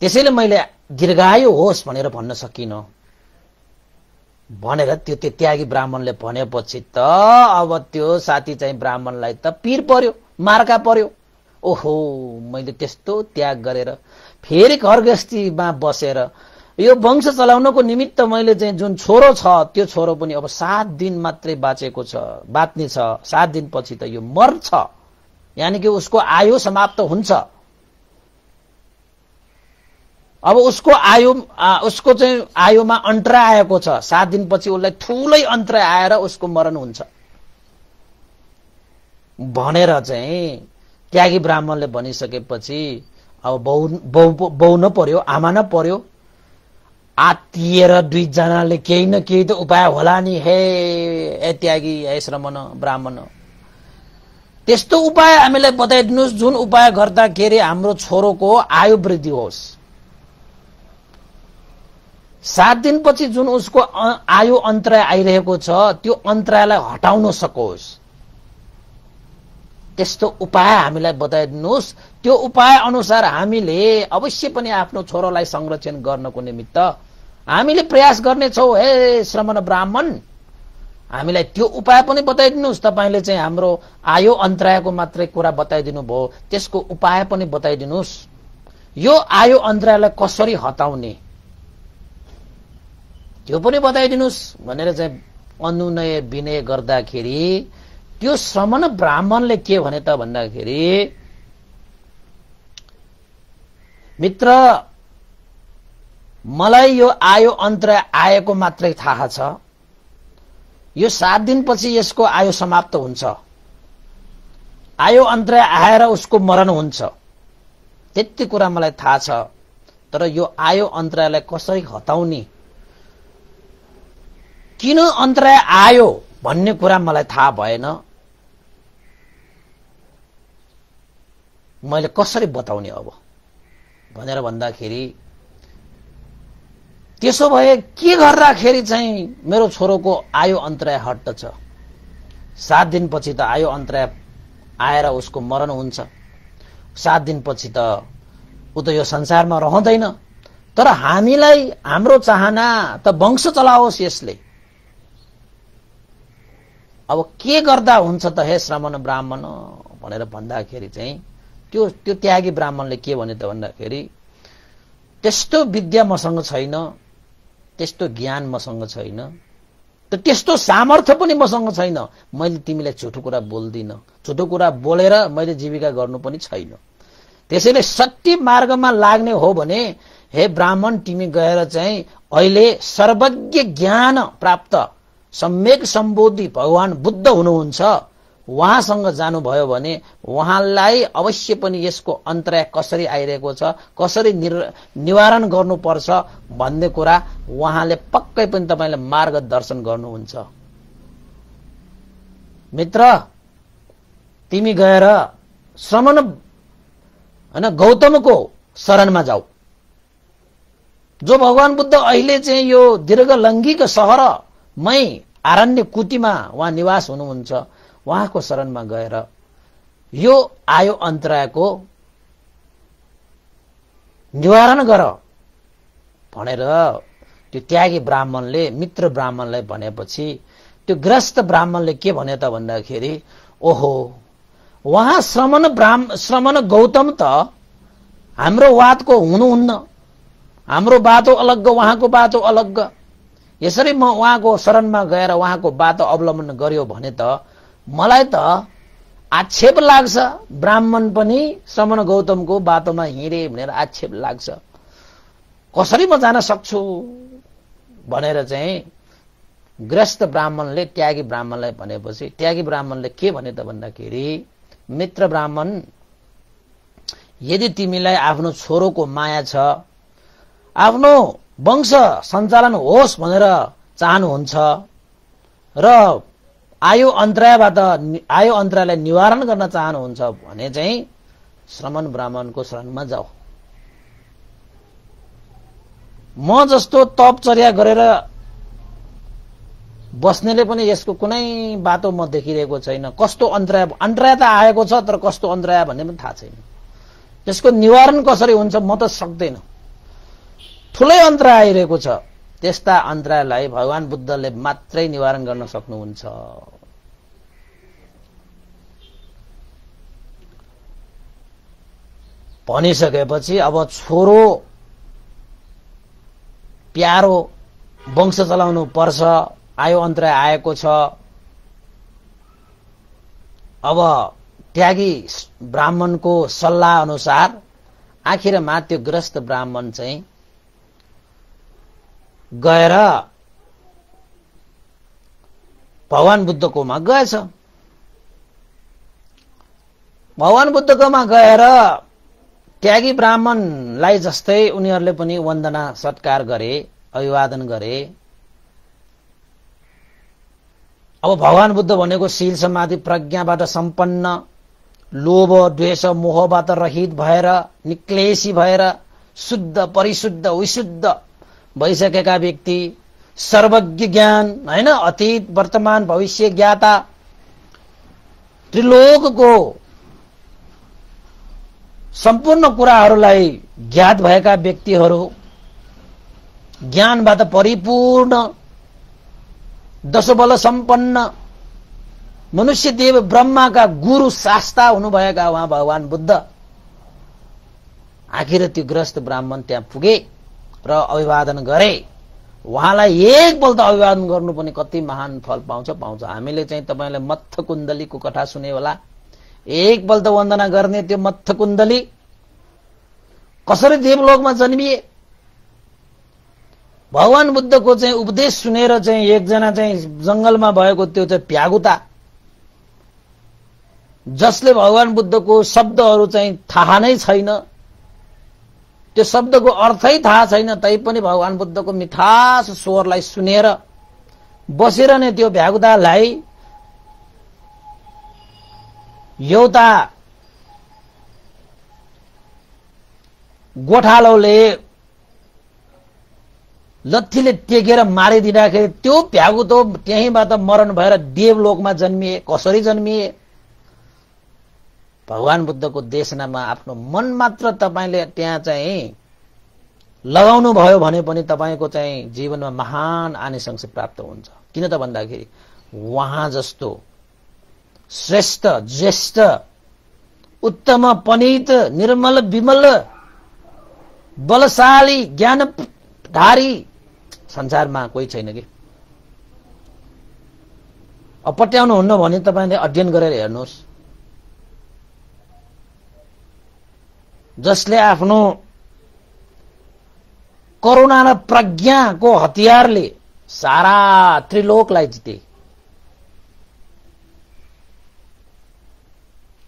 त्यसैले मैले दीर्घायु होस् भनेर भन्न सकिन भनेर त्यो त्यागी ब्राह्मणले भनेपछि त अब त्यो साथी चाहिँ ब्राह्मणलाई त पीर पर्यो, मार्का पर्यो। ओहो, मैले त्यस्तो त्याग गरेर फेरि घर गृहस्थीमा बसेर यो वंश चलाउनको निमित्त मैले चाहिँ जुन छोरो छ त्यो छोरो पनि अब 7 दिन मात्रै बाँचेको छ, बाँच्ने छ। 7 दिन पछि त यो मर्छ, यानी कि उसको आयु समाप्त हुन्छ। अब उसको चाहिँ आयुमा अन्तरा आएको छ। 7 दिन पछि उसलाई ठूलै अन्तरा आएर उसको मरण हुन्छ भनेर चाहिँ त्यागी ब्राह्मणले भनिसकेपछि अब बाउ न पर्यो, आमा न पर्यो, आत्तिएर 2 जनाले केही न केही त उपाय होला नि। हे त्यागी, हे श्रमण ब्राह्मण, त्यस्तो उपाय हामीलाई बताइदिनुहोस् जुन उपाय गर्दाखेरि हाम्रो छोरोको आयु वृद्धि होस्। 7 दिनपछि जुन उसको आयु अन्तराय आइरहेको छ त्यो अन्तरायलाई हटाउन सकोस्, त्यस्तो उपाय हामीलाई बताइदिनुहोस्। त्यो उपाय अनुसार हामीले अवश्य पनि आफ्नो छोरोलाई संरक्षण गर्नको निमित्त हामीले प्रयास गर्नेछौँ। हे श्रमण ब्राह्मण, हामीलाई त्यो उपाय पनि बताइदिनुहोस्। तपाईले चाहिँ हाम्रो आयु अन्तरायको मात्रै कुरा बताइदिनु भयो, त्यसको उपाय पनि बताइदिनुहोस्। यो आयु अन्तरायलाई कसरी हटाउने त्यो पनि बताइदिनुहोस् भनेर चाहिँ अनुनय विनय गर्दाखेरि त्यो श्रमण ब्राह्मणले के भने त भन्दाखेरि, मित्र मलाई यो आयु अन्तराय आएको मात्रै थाहा छ, यो 7 दिनपछि यसको आयु समाप्त हुन्छ, आयु अन्तराय आएर उसको मरण हुन्छ, त्यति कुरा मलाई थाहा छ। तर यो आयु अन्तरायलाई कसरी हटाउने, किन अन्तराय आयो भन्ने कुरा मलाई थाहा भएन। मैले कसरी बताउने अब भनेर भन्दाखेरि, त्यसो भए के गर्दाखेरि चाहिँ मेरो छोरोको आयु अन्तराय हट्दछ? 7 दिनपछि त आयु अन्तराय आएर उसको मरण हुन्छ, 7 दिनपछि त उ त यो संसारमा रहँदैन। तर हामीलाई हाम्रो चाहना त वंश चलाओस् यसले। अब के गर्दा हुन्छ त हे श्रमण ब्राह्मण भनेर भन्दाखेरि चाहिँ त्यो त्यागी ब्राह्मणले के भन्यो त भन्दाखेरि, त्यस्तो विद्या मसँग छैन, त्यस्तो ज्ञान मसँग छैन, त्यस्तो सामर्थ्य पनि मसँग छैन। मैले तिमीलाई झुटो कुरा बोल्दिन, झुटो कुरा बोलेर मैले जीविका गर्नु पनि छैन। त्यसैले सत्य मार्गमा लाग्ने हो भने हे ब्राह्मण, तिमी गएर चाहिँ अहिले सर्वज्ञ ज्ञान प्राप्त सम्यक सम्बोधि भगवान बुद्ध हुनुहुन्छ, उहाँसँग जानुभयो भने उहाँलाई अवश्य पनि यसको अन्तराय कसरी आइरहेको छ, कसरी निवारण गर्नुपर्छ भन्ने कुरा उहाँले पक्कै पनि तपाईलाई मार्गदर्शन गर्नुहुन्छ। मित्र, तिमी गएर श्रमण हैन गौतमको शरणमा जाऊ, जो भगवान बुद्ध अहिले चाहिँ यो दीर्घलङ्घीको सहरमै आरण्य कुटीमा उहाँ निवास हुनुहुन्छ, उहाँको शरणमा गएर यो आयु अन्तरायको निवारण गर भनेर त्यो त्यागी ब्राह्मणले मित्र ब्राह्मणलाई भनेपछि त्यो ग्रस्त ब्राह्मणले के भन्यो त भन्दाखेरि, ओहो, उहाँ श्रमण गौतम त हाम्रो वादको हुनुहुन्न, हाम्रो बाटो अलग, उहाँको बाटो अलग। यसरी म उहाँको शरणमा गएर उहाँको बाटो अवलम्बन गर्यो भने त मलाई त आक्षेप लाग्छ, ब्राह्मण पनि श्रमण गौतमको बाटोमा हिँडे भनेर आक्षेप लाग्छ। कसरी म जान सक्छु भनेर चाहिँ गृहस्थ ब्राह्मणले त्यागी ब्राह्मणलाई भनेपछि त्यागी ब्राह्मणले के भने त भन्दाखेरि, मित्र ब्राह्मण, यदि तिमीलाई आफ्नो छोरोको माया छ, आफ्नो वंश सञ्चालन होस् भनेर चाहनुहुन्छ र आयु अन्तरायलाई निवारण गर्न चाहनुहुन्छ भने चाहिँ श्रमण ब्राह्मणको शरणमा जाऊ। म जस्तो तपचर्या गरेर बस्नेले पनि यसको कुनै बाटो म देखिरहेको छैन। कस्तो अन्तराय त आएको छ, तर कस्तो अन्तराय भन्ने पनि थाहा छैन। त्यसको निवारण कसरी हुन्छ म त सक्दैन। ठुलै अन्तराय आइरहेको छ। त्यस्ता अन्तरायलाई भगवान बुद्धले मात्रै निवारण गर्न सक्नुहुन्छ। भनिसकेपछि अब छोरो प्यारो वंश चलाउनु पर्छ, आयो अन्तराय आएको छ। अब त्यागी ब्राह्मणको सल्लाह अनुसार आखिरमा त्यो गृहस्थ ब्राह्मण चाहिँ गएर भगवान बुद्धकोमा गएछ। भगवान बुद्धकोमा गएर त्यागी ब्राह्मणलाई जस्तै उनीहरूले पनि वन्दना सत्कार गरे, अभिवादन गरे। अब भगवान बुद्ध भनेको शील समाधि प्रज्ञाबाट सम्पन्न, लोभ द्वेष मोहबाट रहित भएर, निक्लेशी भएर, शुद्ध परिशुद्ध विशुद्ध भइसकेका व्यक्ति, सर्वज्ञ ज्ञान, हैन, अतीत वर्तमान भविष्य ज्ञाता, त्रिलोकको सम्पूर्ण कुराहरूलाई ज्ञात भएका व्यक्तिहरू, ज्ञानबाट परिपूर्ण, दशबल सम्पन्न, मनुष्य देव ब्रह्माका गुरु शास्ता हुनुभएका उहाँ भगवान बुद्ध आखिर त्यो गृहस्थ ब्राह्मण त्यहाँ पुगे र अभिवादन गरे। उहाँलाई एकपल्ट अभिवादन गर्नु पनि कति महान फल पाउँछ। हामीले चाहिँ तपाईलाई मत्थ कुण्डलीको कथा सुने होला। एकपल्ट वन्दना गर्ने त्यो मत्थ कुण्डली कसरी देवलोकमा जन्मिए। भगवान बुद्धको चाहिँ उपदेश सुनेर चाहिँ एकजना चाहिँ जंगलमा भएको त्यो चाहिँ प्यागुता, जसले भगवान बुद्धको शब्दहरू चाहिँ थाहा नै छैन, त्यो शब्दको अर्थै थाहा छैन, तैपनि भगवान बुद्धको मिठास स्वरलाई सुनेर बसेर नै त्यो भ्यागुतालाई एउटा गोठालोले लत्थीले टेकेर मारिदिँदाखेरि त्यो भ्यागुतो त्यहीँबाट मरण भएर देवलोकमा जन्मिए। कसरी जन्मिए? भगवान बुद्धको देशनामा आफ्नो मन मात्र तपाईले त्यहाँ चाहिँ लगाउनु भयो भने पनि तपाईको चाहिँ जीवनमा महान आनिसंस प्राप्त हुन्छ। किन त भन्दाखेरि उहाँ जस्तो श्रेष्ठ ज्येष्ठ उत्तम पनित निर्मल विमल बलशाली ज्ञानधारी संसारमा कोही छैन कि। अपट्याउनु हुन्न भने तपाईले अध्ययन गरेर हेर्नुहोस्। जसले आफ्नो करुणा र प्रज्ञाको हतियारले सारा त्रिलोकलाई जिते।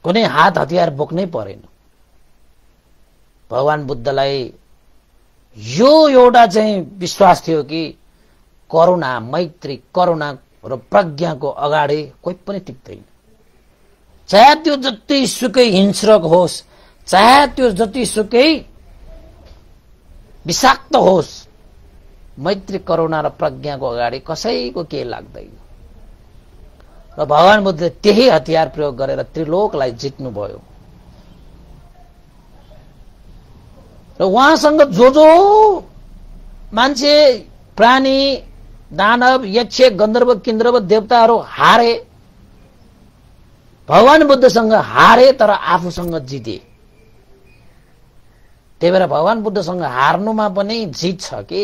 कुनै हात हतियार बोक्नै परेन। भगवान बुद्धलाई यो एउटा चाहिँ विश्वास थियो कि करुणा मैत्री करुणा र प्रज्ञाको अगाडि कोही पनि टिक्दैन। चाहे त्यो जति सुकै हिंस्रक होस्, चाहे त्यो जति सुकै विषाक्त होस्, मैत्री करुणा र प्रज्ञाको अगाडि कसैको के लाग्दैन। र भगवान बुद्धले त्यही हतियार प्रयोग गरेर त्रिलोकलाई जित्नुभयो। र उहाँसँग जो मान्छे प्राणी दानव यक्ष गन्धर्व किन्नर देवताहरू हारे, भगवान बुद्धसँग हारे तर आफूसँग जिते। त्यही भएर भगवान बुद्धसँग हार्नुमा पनि जित छ कि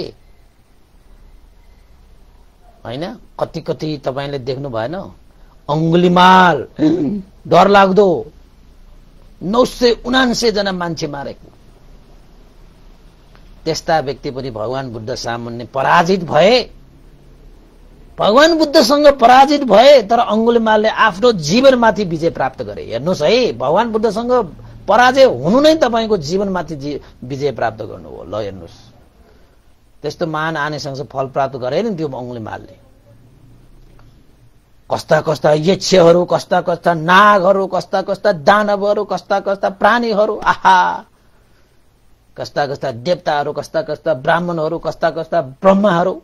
हैन। कति कति तपाईले देख्नु भएन, अंगुलीमाल डर लाग्दो 979 जना मान्छे मारेको। त्यस्ता व्यक्ति पनि भगवान बुद्ध सामुन्ने पराजित भए। भगवान बुद्धसँग पराजित भए, तर अंगुलीमालले आफ्नो जीवनमाथि विजय प्राप्त गरे। हेर्नुहोस् है, भगवान बुद्धसँग पराजय हुनु नै तपाईको जीवनमाथि विजय प्राप्त गर्नु हो। ल हेर्नुहोस्, त्यस्तो महान आनेसँग फल प्राप्त गरे नि त्यो अंगुलीमालले। कस्ता कस्ता यक्षहरू, कस्ता कस्ता नागहरू, कस्ता कस्ता दानवहरू, कस्ता कस्ता प्राणीहरू, आहा, कस्ता कस्ता देवताहरू, कस्ता कस्ता ब्राह्मणहरू, कस्ता कस्ता ब्रह्माहरू।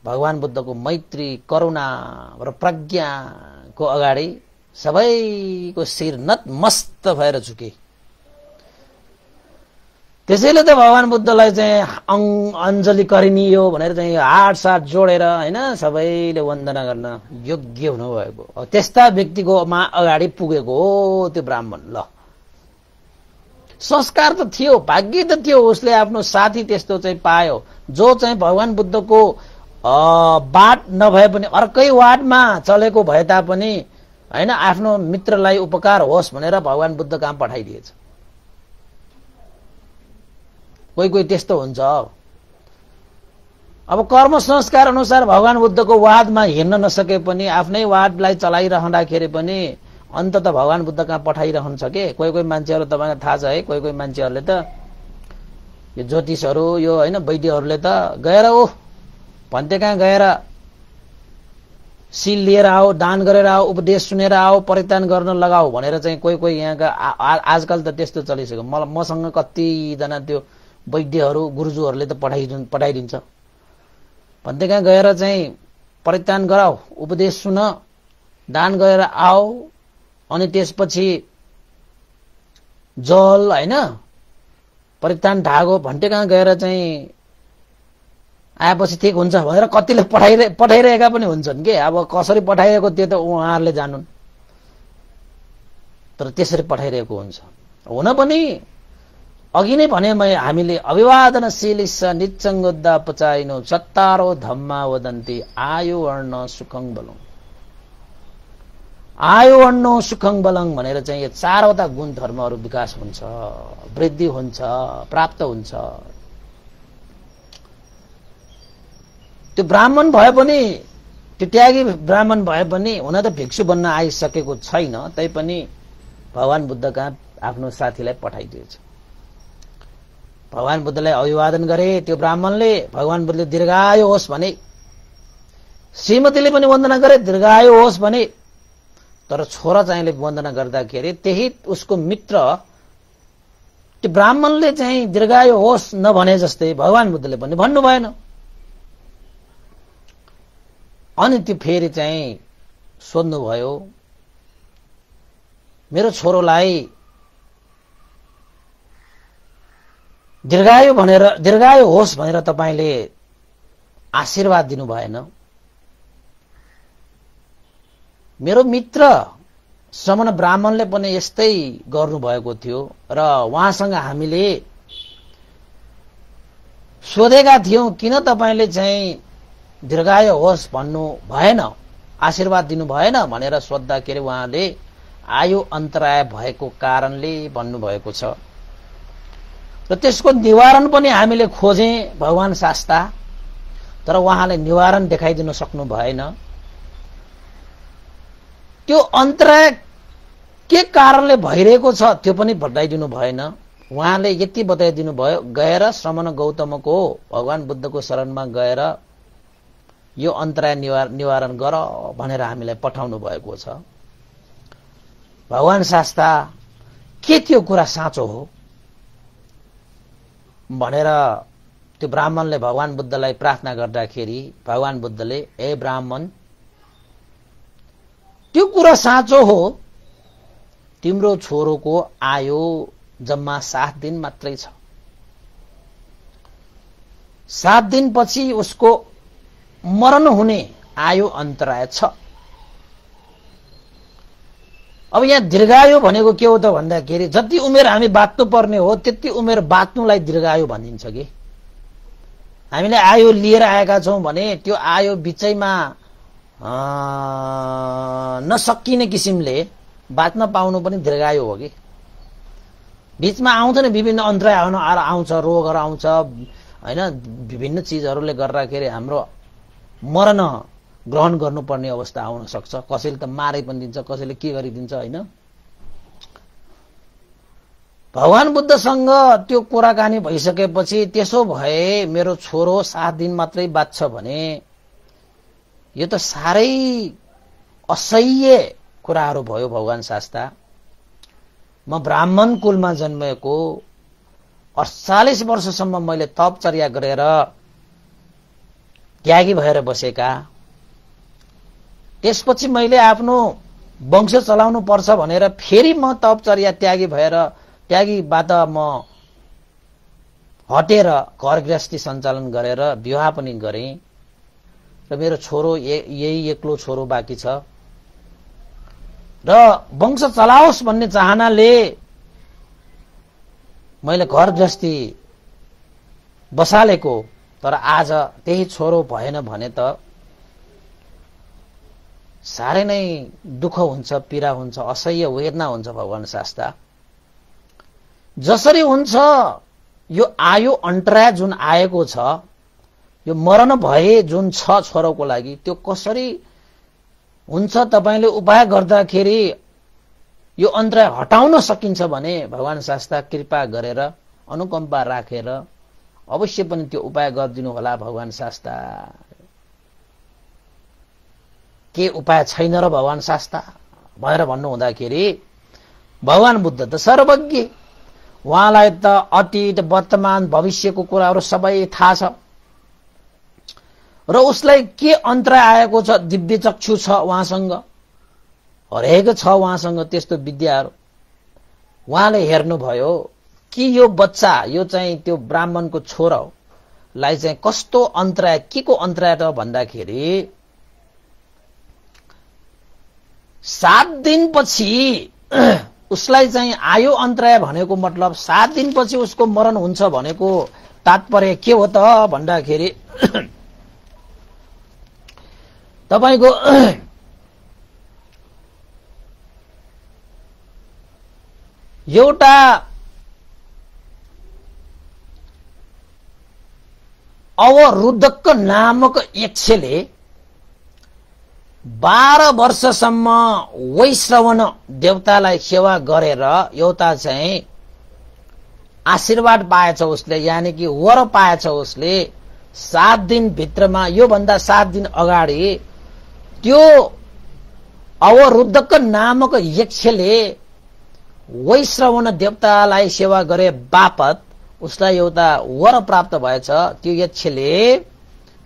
भगवान बुद्धको मैत्री, करुणा र प्रज्ञाको अगाडि सबैको शिर नतमस्त भएर झुके। त्यसैले त भगवान बुद्धलाई चाहिँ अञ्जली करिनियो भनेर चाहिँ हात साथ जोडेर हैन सबैले वन्दना गर्न योग्य हुनुभएको। त्यस्ता व्यक्तिको अगाडि पुगेको हो त्यो ब्राह्मण। ल संस्कार त थियो, भाग्य त थियो, उसले आफ्नो साथी त्यस्तो चाहिँ पायो जो चाहिँ भगवान बुद्धको बाट नभए पनि अर्कै वाटमा चलेको भए तापनि हैन आफ्नो मित्रलाई उपकार होस् भनेर भगवान बुद्ध कहाँ पठाइदिएछ। कोही कोही त्यस्तो हुन्छ। अब कर्म संस्कार अनुसार भगवान बुद्धको वादमा हिँड्न नसके पनि आफ्नै वादलाई चलाइरहँदाखेरि पनि अन्ततः भगवान बुद्ध कहाँ पठाइरहन्छ के। कोही कोही मान्छेहरू तपाईलाई थाहा छ है, कोही कोही मान्छेहरूले त यो ज्योतिषहरू यो हैन वैद्यहरूले त गएर भन्ते कहाँ गएर सील लिएर आओ, दान गरेर आओ, उपदेश सुनेर आओ, परित्यान गर्न लगाओ भनेर चाहिँ कोही कोही यहाँका आजकल त त्यस्तो चलिसक्यो। मसँग कतिजना त्यो वैद्यहरू गुरुजुहरूले त पठाइदिन्छ। भन्ते कहाँ गएर चाहिँ परित्यान गराओ, उपदेश सुन, दान गरेर आओ, अनि त्यसपछि जल हैन परित्यान ढागो, भन्टे कहाँ गएर चाहिँ आएपछि ठिक हुन्छ भनेर कतिले पठाइरहेका पनि हुन्छन् के। अब कसरी पठाइरहेको त्यो त उहाँहरूले जानुन्, तर त्यसरी पठाइरहेको हुन्छ। हुन पनि अघि नै भने हामीले अभिवादनशीलिस्स निच्चङ्गोद्धा पचाइनो चत्तारो धम्मा वदन्ति आयु वर्ण सुखं बलङ। आयु वर्ण सुखं बलङ भनेर चाहिँ यो चारवटा गुण धर्महरू विकास हुन्छ, वृद्धि हुन्छ, प्राप्त हुन्छ। त्यो ब्राह्मण भए पनि, त्यो त्यागी ब्राह्मण भए पनि हुन त भिक्षु बन्न आइसकेको छैन, तैपनि भगवान बुद्ध कहाँ आफ्नो साथीलाई पठाइदिएछ। भगवान बुद्धलाई अभिवादन गरे त्यो ब्राह्मणले। भगवान बुद्धले दीर्घायु होस् भने, श्रीमतीले पनि वन्दना गरे दीर्घायु होस् भने, तर छोरा चाहिँले वन्दना गर्दाखेरि त्यही उसको मित्र त्यो ब्राह्मणले चाहिँ दीर्घायु होस् नभने जस्तै भगवान बुद्धले पनि भन्नु भएन। अनि त्यो फेरि चाहिँ सोध्नुभयो, मेरो छोरोलाई दीर्घायु होस् भनेर तपाईले आशीर्वाद दिनु भएन। मेरो मित्र श्रमण ब्राह्मणले पनि यस्तै गर्नुभएको थियो र उहाँसँग हामीले सोधेका थियौं किन तपाईले चाहिँ दीर्घायु होस् भन्नु भएन, आशीर्वाद दिनु भएन भनेर सोध्दाखेरि उहाँले आयु अन्तराय भएको कारणले भन्नुभएको छ। र त्यसको निवारण पनि हामीले खोजे भगवान शास्ता, तर उहाँले निवारण देखाइदिन सक्नु भएन। त्यो अन्तराय के कारणले भइरहेको छ त्यो पनि बताइदिनु भएन। उहाँले यति बताइदिनु भयो, गएर श्रमण गौतमको भगवान बुद्धको शरणमा गएर यो अन्तराय निवारण गर भनेर हामीलाई पठाउनु भएको छ। भगवान शास्ता के त्यो कुरा साँचो हो भनेर त्यो ब्राह्मणले भगवान बुद्धलाई प्रार्थना गर्दाखेरि भगवान बुद्धले, ए ब्राह्मण, त्यो कुरा साँचो हो, तिम्रो छोरोको आयु जम्मा 7 दिन मात्रै छ। 7 दिनपछि उसको मरण हुने आयु अन्तराय छ। अब यहाँ दीर्घायु भनेको के हो त भन्दाखेरि जति उमेर हामी बाँच्नु पर्ने हो त्यति उमेर बाँच्नुलाई दीर्घायु भनिन्छ कि। हामीले आयु लिएर आएका छौं भने त्यो आयु बिचैमा नसकिने किसिमले बाँच्न पाउनु पनि दीर्घायु हो कि। बीचमा आउँछ नि विभिन्न अन्तरायहरू आउँछ, रोगहरू आउँछ हैन, विभिन्न चीजहरूले गर्दाखेरि हाम्रो मरण ग्रहण गर्नुपर्ने अवस्था आउन सक्छ। कसैले त मारै पनि दिन्छ, कसैले के गरिदिन्छ हैन। भगवान बुद्धसँग त्यो कुराकानी भइसकेपछि त्यसो भए मेरो छोरो 7 दिन मात्रै बाँच्छ भने यो त साह्रै असह्य कुराहरू भयो भगवान शास्ता। म ब्राह्मण कुलमा जन्मेको, 48 वर्षसम्म मैले तपचर्या गरेर त्यागी भएर बसेका, त्यसपछि मैले आफ्नो वंश चलाउनु पर्छ भनेर फेरि म तपचर्या त्यागीबाट म हटेर घर गृहस्थी सञ्चालन गरेर विवाह पनि गरेँ र मेरो छोरो यही एक्लो छोरो बाँकी छ र वंश चलाओस् भन्ने चाहनाले मैले घर गृहस्थी बसालेको, तर आज त्यही छोरो भएन भने त साह्रै नै दुःख हुन्छ, पीडा हुन्छ, असह्य वेदना हुन्छ भगवान शास्ता। जसरी हुन्छ यो आयु अन्तराय जुन आएको छ, यो मरण भए जुन छ छोरोको लागि, त्यो कसरी हुन्छ तपाईले उपाय गर्दाखेरि यो अन्तराय हटाउन सकिन्छ भने भगवान शास्ता कृपा गरेर अनुकम्पा राखेर अवश्य पनि त्यो उपाय गरिदिनु होला भगवान शास्ता। के उपाय छैन र भगवान शास्ता भनेर भन्नु हुँदाखेरि भगवान बुद्ध त सर्वज्ञ, उहाँलाई त अतीत वर्तमान भविष्यको कुराहरू सबै थाहा छ र उसलाई के अन्तराय आएको छ, दिव्य चक्षु छ उहाँसँग, हरेक छ उहाँसँग त्यस्तो विद्याहरू। उहाँले हेर्नुभयो कि यो बच्चा, यो चाहिँ त्यो ब्राह्मणको छोरालाई चाहिँ कस्तो अन्तराय, के को अन्तराय त भन्दाखेरि 7 दिनपछि उसलाई चाहिँ आयु अन्तराय भनेको मतलब 7 दिनपछि उसको मरण हुन्छ भनेको तात्पर्य के हो त भन्दाखेरि तपाईको एउटा अवरुद्धक नामक यक्षले 12 वर्षसम्म वैश्रवण देवतालाई सेवा गरेर एउटा चाहिँ आशीर्वाद पाएछ उसले, यानी कि वर पाएछ उसले। 7 दिन भित्रमा, यो भन्दा 7 दिन अगाडि त्यो अवरुद्धक नामक यक्षले वैश्रवण देवतालाई सेवा गरे बापत उसलाई एउटा वर प्राप्त भएछ। त्यो यक्षले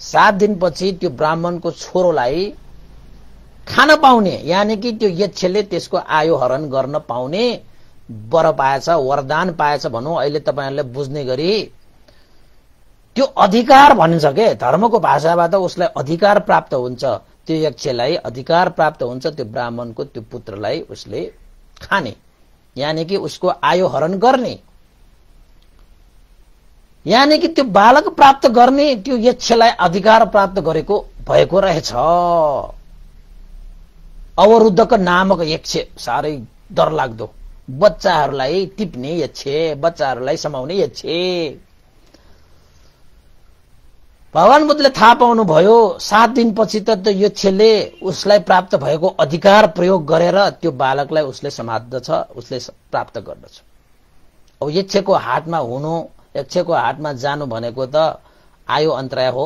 7 दिनपछि त्यो ब्राह्मणको छोरोलाई खान पाउने, यानी कि त्यो यक्षले त्यसको आयु हरण गर्न पाउने वर पाएछ, वरदान पाएछ भनौं। अहिले तपाईहरुले बुझ्ने गरी त्यो अधिकार भनिन्छ के, धर्मको भाषाबाट उसलाई अधिकार प्राप्त हुन्छ, त्यो यक्षलाई अधिकार प्राप्त हुन्छ त्यो ब्राह्मणको त्यो पुत्रलाई उसले खाने, यानी कि उसको आयु हरण गर्ने, यानी कि त्यो बालक प्राप्त गर्ने त्यो यक्षलाई अधिकार प्राप्त गरेको भएको रहेछ। अवरुद्धक नामक यक्ष साह्रै डरलाग्दो, बच्चाहरूलाई टिप्ने यक्ष, बच्चाहरूलाई समाउने यक्ष। भगवान बुद्धले थाहा पाउनु भयो 7 दिनपछि त यक्षले उसलाई प्राप्त भएको अधिकार प्रयोग गरेर त्यो बालकलाई उसले समात्दछ, उसले प्राप्त गर्दछ। अब यक्षको हातमा हुनु, यक्षको हातमा जानु भनेको त आयु अन्तराय हो,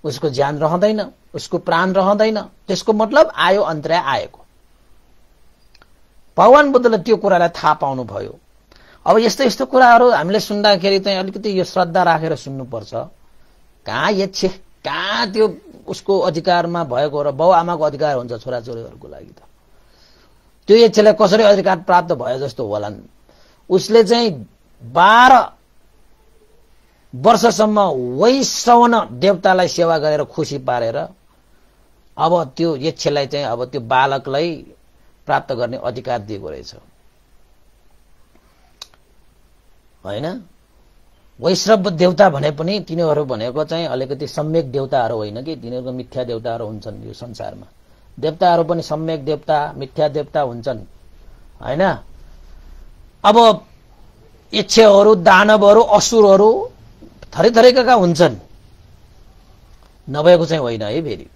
उसको ज्यान रहँदैन, उसको प्राण रहँदैन, त्यसको मतलब आयु अन्तराय आएको। भगवान बुद्धले त्यो कुरालाई थाहा पाउनु भयो। अब यस्तो यस्तो कुराहरू हामीले सुन्दाखेरि चाहिँ अलिकति यो श्रद्धा राखेर सुन्नुपर्छ। कहाँ यक्ष, कहाँ त्यो उसको अधिकारमा भएको र बाउ आमाको अधिकार हुन्छ छोराछोरीहरूको लागि त त्यो यक्षलाई कसरी अधिकार प्राप्त भयो जस्तो होलान्। उसले चाहिँ 12 वर्षसम्म वैश्रवण देवतालाई सेवा गरेर खुसी पारेर अब त्यो यक्षलाई चाहिँ अब त्यो बालकलाई प्राप्त गर्ने अधिकार दिएको रहेछ, हैन। वैश्रव देवता भने पनि तिनीहरू भनेको चाहिँ अलिकति सम्यक देवताहरू होइन कि, तिनीहरूको मिथ्या देवताहरू हुन्छन् यो संसारमा। देवताहरू पनि सम्यक देवता, मिथ्या देवता हुन्छन्, हैन। अब यक्षहरू, दानवहरू, असुरहरू थरी थरीका हुन्छन्, नभएको चाहिँ होइन है। फेरि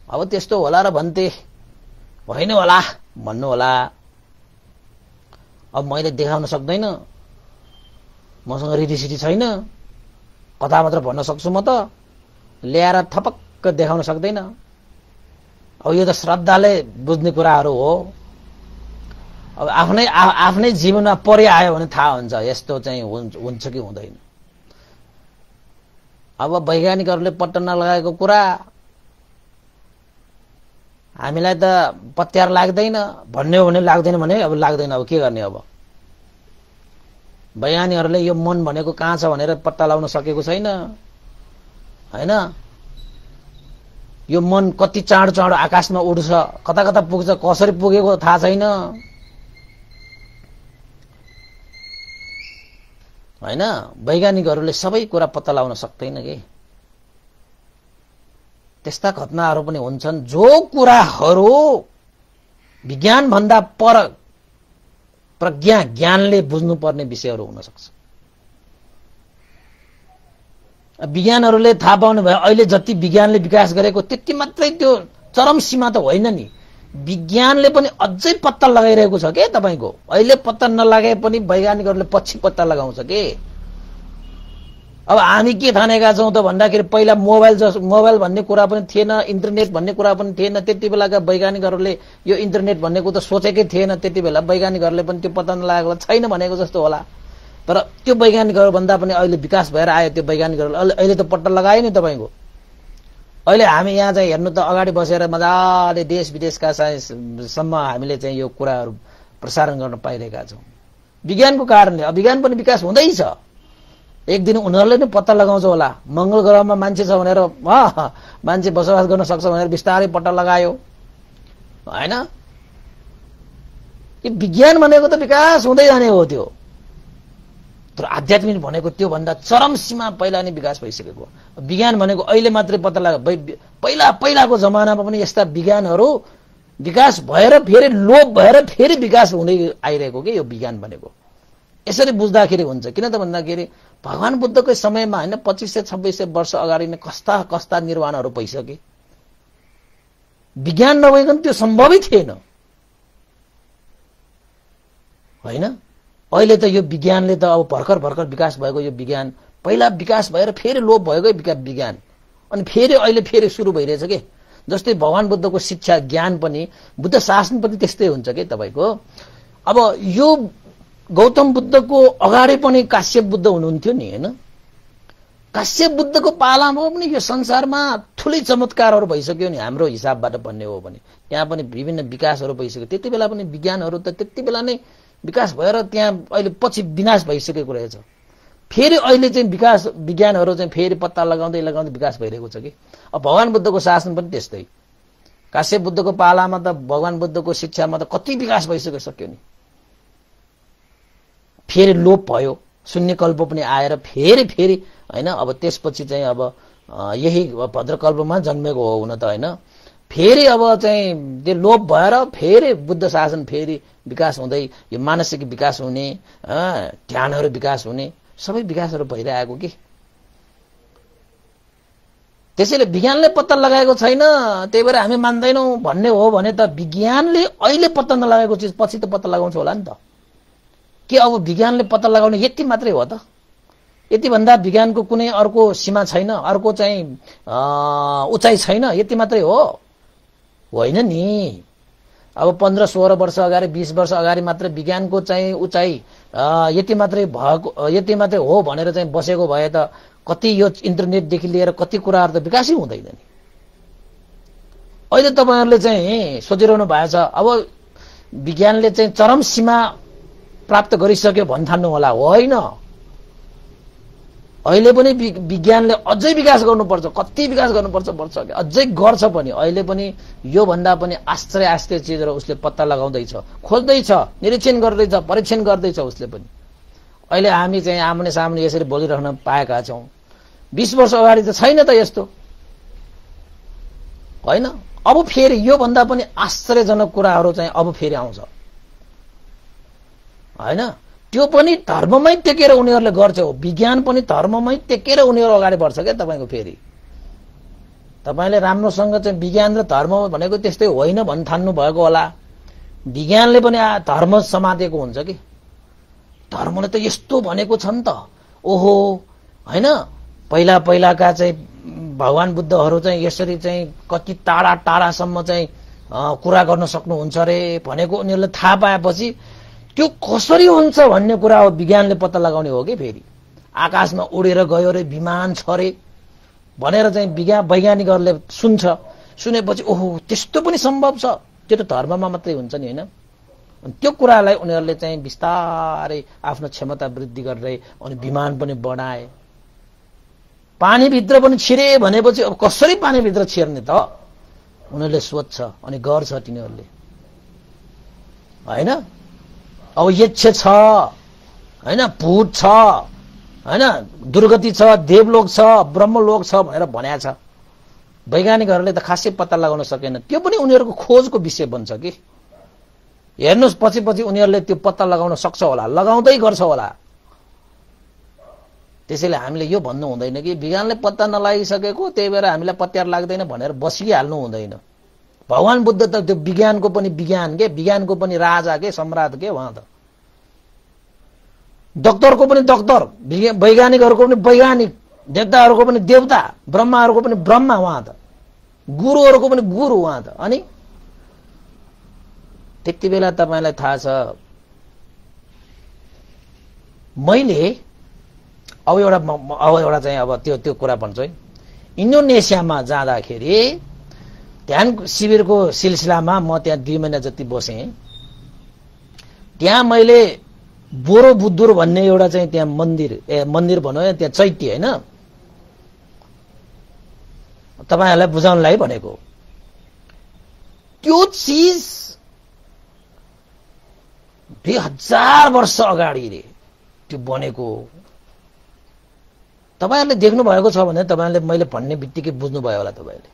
अब त्यस्तो होला र भन्थे, होइन होला भन्नु होला। अब मैले देखाउन सक्दैन, मसँग रिटिसिटी छैन, कथा मात्र भन्न सक्छु म त, ल्याएर थपक्क देखाउन सक्दैन। अब यो त श्रद्धाले बुझ्ने कुराहरू हो। अब आफ्नै जीवनमा परि आयो भने थाहा हुन्छ यस्तो चाहिँ हुन्छ कि हुँदैन। अब वैज्ञानिकहरूले पत्ता नलगाएको कुरा हामीलाई त पत्यार लाग्दैन, भन्ने हो भने लाग्दैन भने अब लाग्दैन, अब के गर्ने। अब वैज्ञानिकहरूले यो मन भनेको कहाँ छ भनेर पत्ता लगाउन सकेको छैन, हैन। यो मन कति चाँडो चाँडो आकाशमा उड्छ, कता कता पुग्छ, कसरी पुगेको थाहा छैन, हैन। वैज्ञानिकहरूले सबै कुरा पत्ता लगाउन सक्दैन के। त्यस्ता घटनाहरू पनि हुन्छन् जो कुराहरू विज्ञान भन्दा पर प्रज्ञा ज्ञानले बुझ्नुपर्ने विषयहरू हुन सक्छ। विज्ञानहरूले थाहा पाउनु भयो अहिले जति विज्ञानले विकास गरेको त्यति मात्रै त्यो चरम सीमा त होइन नि। विज्ञानले पनि अझै पत्ता लगाइरहेको छ के तपाईको। अहिले पत्ता नलगाए पनि वैज्ञानिकहरूले पछि पत्ता लगाउँछ के। अब हामी के ठानेका छौं त भन्दाखेरि पहिला मोबाइल भन्ने कुरा पनि थिएन, इन्टरनेट भन्ने कुरा पनि थिएन। त्यति बेलाका वैज्ञानिकहरूले यो इन्टरनेट भन्ने कुरा त सोचेकै थिएन। त्यति बेला वैज्ञानिकहरूले पनि त्यो पत्ता नलागेको छैन भनेको जस्तो होला। तर त्यो वैज्ञानिकहरू भन्दा पनि अहिले विकास भएर आयो। त्यो वैज्ञानिकहरूले अहिले त पत्ता लगायो नि तपाईको। अहिले हामी यहाँ चाहिँ हेर्नु त अगाडि बसेर मजाले देश विदेशका सम्म हामीले चाहिँ यो कुराहरू प्रसारण गर्न पाइरहेका छौं विज्ञानको कारणले। अब विज्ञान पनि विकास हुँदैछ। एक दिन उनीहरूले नै पत्ता लगाउँछ होला मंगल ग्रहमा मान्छे छ भनेर, मान्छे बसोबास गर्न सक्छ भनेर बिस्तारै पत्ता लगायो, हैन। यो विज्ञान भनेको त विकास हुँदै जाने हो त्यो। तर आध्यात्मिक भनेको त्यो भन्दा चरम सीमा पहिला नै विकास भइसकेको। विज्ञान भनेको अहिले मात्रै पत्ता लाग्यो। पहिलाको जमानामा पनि यस्ता विज्ञानहरू विकास भएर फेरि लोप भएर फेरि विकास हुँदै आइरहेको के यो विज्ञान भनेको। यसरी बुझ्दाखेरि हुन्छ। किन त भन्दाखेरि भगवान बुद्धकै समयमा हैन 2500-2600 वर्ष अगाडि नै कस्ता कस्ता निर्वाणहरू भइसके। विज्ञान नभइकन त्यो सम्भवै थिएन, हैन। अहिले त यो विज्ञानले त अब भर्खर भर्खर विकास भएको यो विज्ञान पहिला विकास भएर फेरि लोप भएको विज्ञान अनि फेरि अहिले फेरि सुरु भइरहेछ के। जस्तै भगवान बुद्धको शिक्षा ज्ञान पनि बुद्ध शासन पनि त्यस्तै हुन्छ के तपाईको। अब यो गौतम बुद्धको अगाडि पनि काश्यप बुद्ध हुनुहुन्थ्यो नि, हैन। काश्यप बुद्धको पालामा पनि यो संसारमा ठूलै चमत्कारहरू भइसक्यो नि हाम्रो हिसाबबाट भन्ने हो भने। त्यहाँ पनि विभिन्न विकासहरू भइसक्यो। त्यति बेला पनि विज्ञानहरू त त्यति बेला नै विकास भएर त्यहाँ अहिले पछि विनाश भइसकेको रहेछ। फेरि अहिले चाहिँ विज्ञानहरू चाहिँ फेरि पत्ता लगाउँदै लगाउँदै विकास भइरहेको छ कि। अब भगवान बुद्धको शासन पनि त्यस्तै। काश्यप बुद्धको पालामा त भगवान बुद्धको शिक्षामा त कति विकास भइसक्यो नि। फेरि लोप भयो, शून्य कल्प पनि आएर फेरि हैन। अब त्यसपछि चाहिँ अब यही भद्रकल्पमा जन्मेको हो हुन त, हैन। फेरि अब चाहिँ त्यो लोप भएर फेरि बुद्ध शासन फेरि विकास हुँदै यो मानसिक विकास हुने, ध्यानहरू विकास हुने, सबै विकासहरू भइरहेको कि। त्यसैले विज्ञानले पत्ता लगाएको छैन त्यही भएर हामी मान्दैनौं भन्ने हो भने त विज्ञानले अहिले पत्ता नलागेको चिज पछि त पत्ता लगाउँछ होला नि त। के अब विज्ञानले पत्ता लगाउने यति मात्रै हो त? यति भन्दा विज्ञानको कुनै अर्को सीमा छैन, अर्को चाहिँ उचाइ छैन, यति मात्रै हो? होइन नि। अब 15-16 वर्ष अगाडि 20 वर्ष अगाडि मात्र विज्ञानको चाहिँ उचाइ यति मात्रै हो भनेर चाहिँ बसेको भए त कति यो इन्टरनेटदेखि लिएर कति कुराहरू त विकासै हुँदैन नि। अहिले तपाईहरुले चाहिँ सोचिरहनु भएको छ अब विज्ञानले चाहिँ चरम सीमा प्राप्त गरिसक्यो भन्ठान्नु होला, होइन। अहिले पनि विज्ञानले अझै विकास गर्नुपर्छ, कति विकास गर्नुपर्छ पर्छ, अझै गर्छ पनि। अहिले पनि यो भन्दा पनि आश्चर्य चीजहरु उसले पत्ता लगाउँदैछ, खोज्दैछ, निरीक्षण गर्दैछ, परीक्षण गर्दैछ उसले पनि। अहिले हामी चाहिँ आमने सामने यसरी बोलिरहन पाएका छौं। 20 वर्ष अगाडि त छैन त यस्तो, हैन। अब फेरि यो भन्दा पनि आश्चर्यजनक कुराहरु चाहिँ अब फेरि आउँछ, हैन। त्यो पनि धर्ममै टेकेर उनीहरूले गर्छ हो। विज्ञान पनि धर्ममै टेकेर उनीहरू अगाडि बढ्छ क्या तपाईको। फेरि तपाईले राम्रोसँग चाहिँ विज्ञान र धर्म भनेको त्यस्तै होइन भन्न थान्नु भएको होला। विज्ञानले पनि धर्म समातेको हुन्छ कि धर्मले त यस्तो भनेको छ नि त। ओहो हैन, पहिला पहिलाका चाहिँ भगवान बुद्धहरू चाहिँ यसरी चाहिँ कति टाढा टाढासम्म चाहिँ कुरा गर्न सक्नुहुन्छ रे भनेको उनीहरूले थाहा पाएपछि त्यो कसरी हुन्छ भन्ने कुरा हो विज्ञानले पत्ता लगाउने हो कि। फेरि आकाशमा उडेर गयो रे, विमान छ रे भनेर चाहिँ वैज्ञानिकहरूले सुनेपछि ओहो त्यस्तो पनि सम्भव छ। त्यो त धर्ममा मात्रै हुन्छ नि, होइन? त्यो कुरालाई उनीहरूले चाहिँ बिस्तारै आफ्नो क्षमता वृद्धि गर्दै अनि विमान पनि बढाए। पानीभित्र पनि छिरे भनेपछि अब कसरी पानीभित्र छिर्ने त उनीहरूले सोध्छ अनि गर्छ तिनीहरूले, होइन? अब यक्ष छ, होइन, भूत छ, होइन, दुर्गति छ, देवलोक छ, ब्रह्मलोक छ भनेर भनेको छ। वैज्ञानिकहरूले त खासै पत्ता लगाउन सकेन। त्यो पनि उनीहरूको खोजको विषय बन्छ कि। हेर्नुहोस् पछि पछि उनीहरूले त्यो पत्ता लगाउन सक्छ होला, लगाउँदै गर्छ होला। त्यसैले हामीले यो भन्नु हुँदैन कि विज्ञानले पत्ता नलागिसकेको त्यही भएर हामीलाई पत्यार लाग्दैन भनेर बसिहाल्नु हुँदैन। भगवान बुद्ध त त्यो विज्ञानको पनि विज्ञान के, विज्ञानको पनि राजा के, सम्राट के उहाँ त। डाक्टरको पनि डाक्टर, वैज्ञानिकहरूको पनि वैज्ञानिक, देवताहरूको पनि देवता, ब्रह्माहरूको पनि ब्रह्मा उहाँ त, गुरुहरूको पनि गुरु उहाँ त। अनि त्यति बेला तपाईलाई थाहा छ मैले अब एउटा चाहिँ अब त्यो कुरा भन्छु है। इन्डोनेसियामा जाँदाखेरि ध्यान शिविरको सिलसिलामा म त्यहाँ 2 महिना जति बसेँ। त्यहाँ मैले बोरो बुद्धुर भन्ने एउटा चाहिँ त्यहाँ मन्दिर भनौँ त्यहाँ चैत्य, होइन, तपाईहरुलाई बुझाउनलाई भनेको। त्यो चीज 2000 वर्ष अगाडि रे त्यो बनेको। तपाईहरुले देख्नु भएको छ भने तपाईहरुले मैले भन्ने बित्तिकै बुझ्नु भयो होला। तपाईले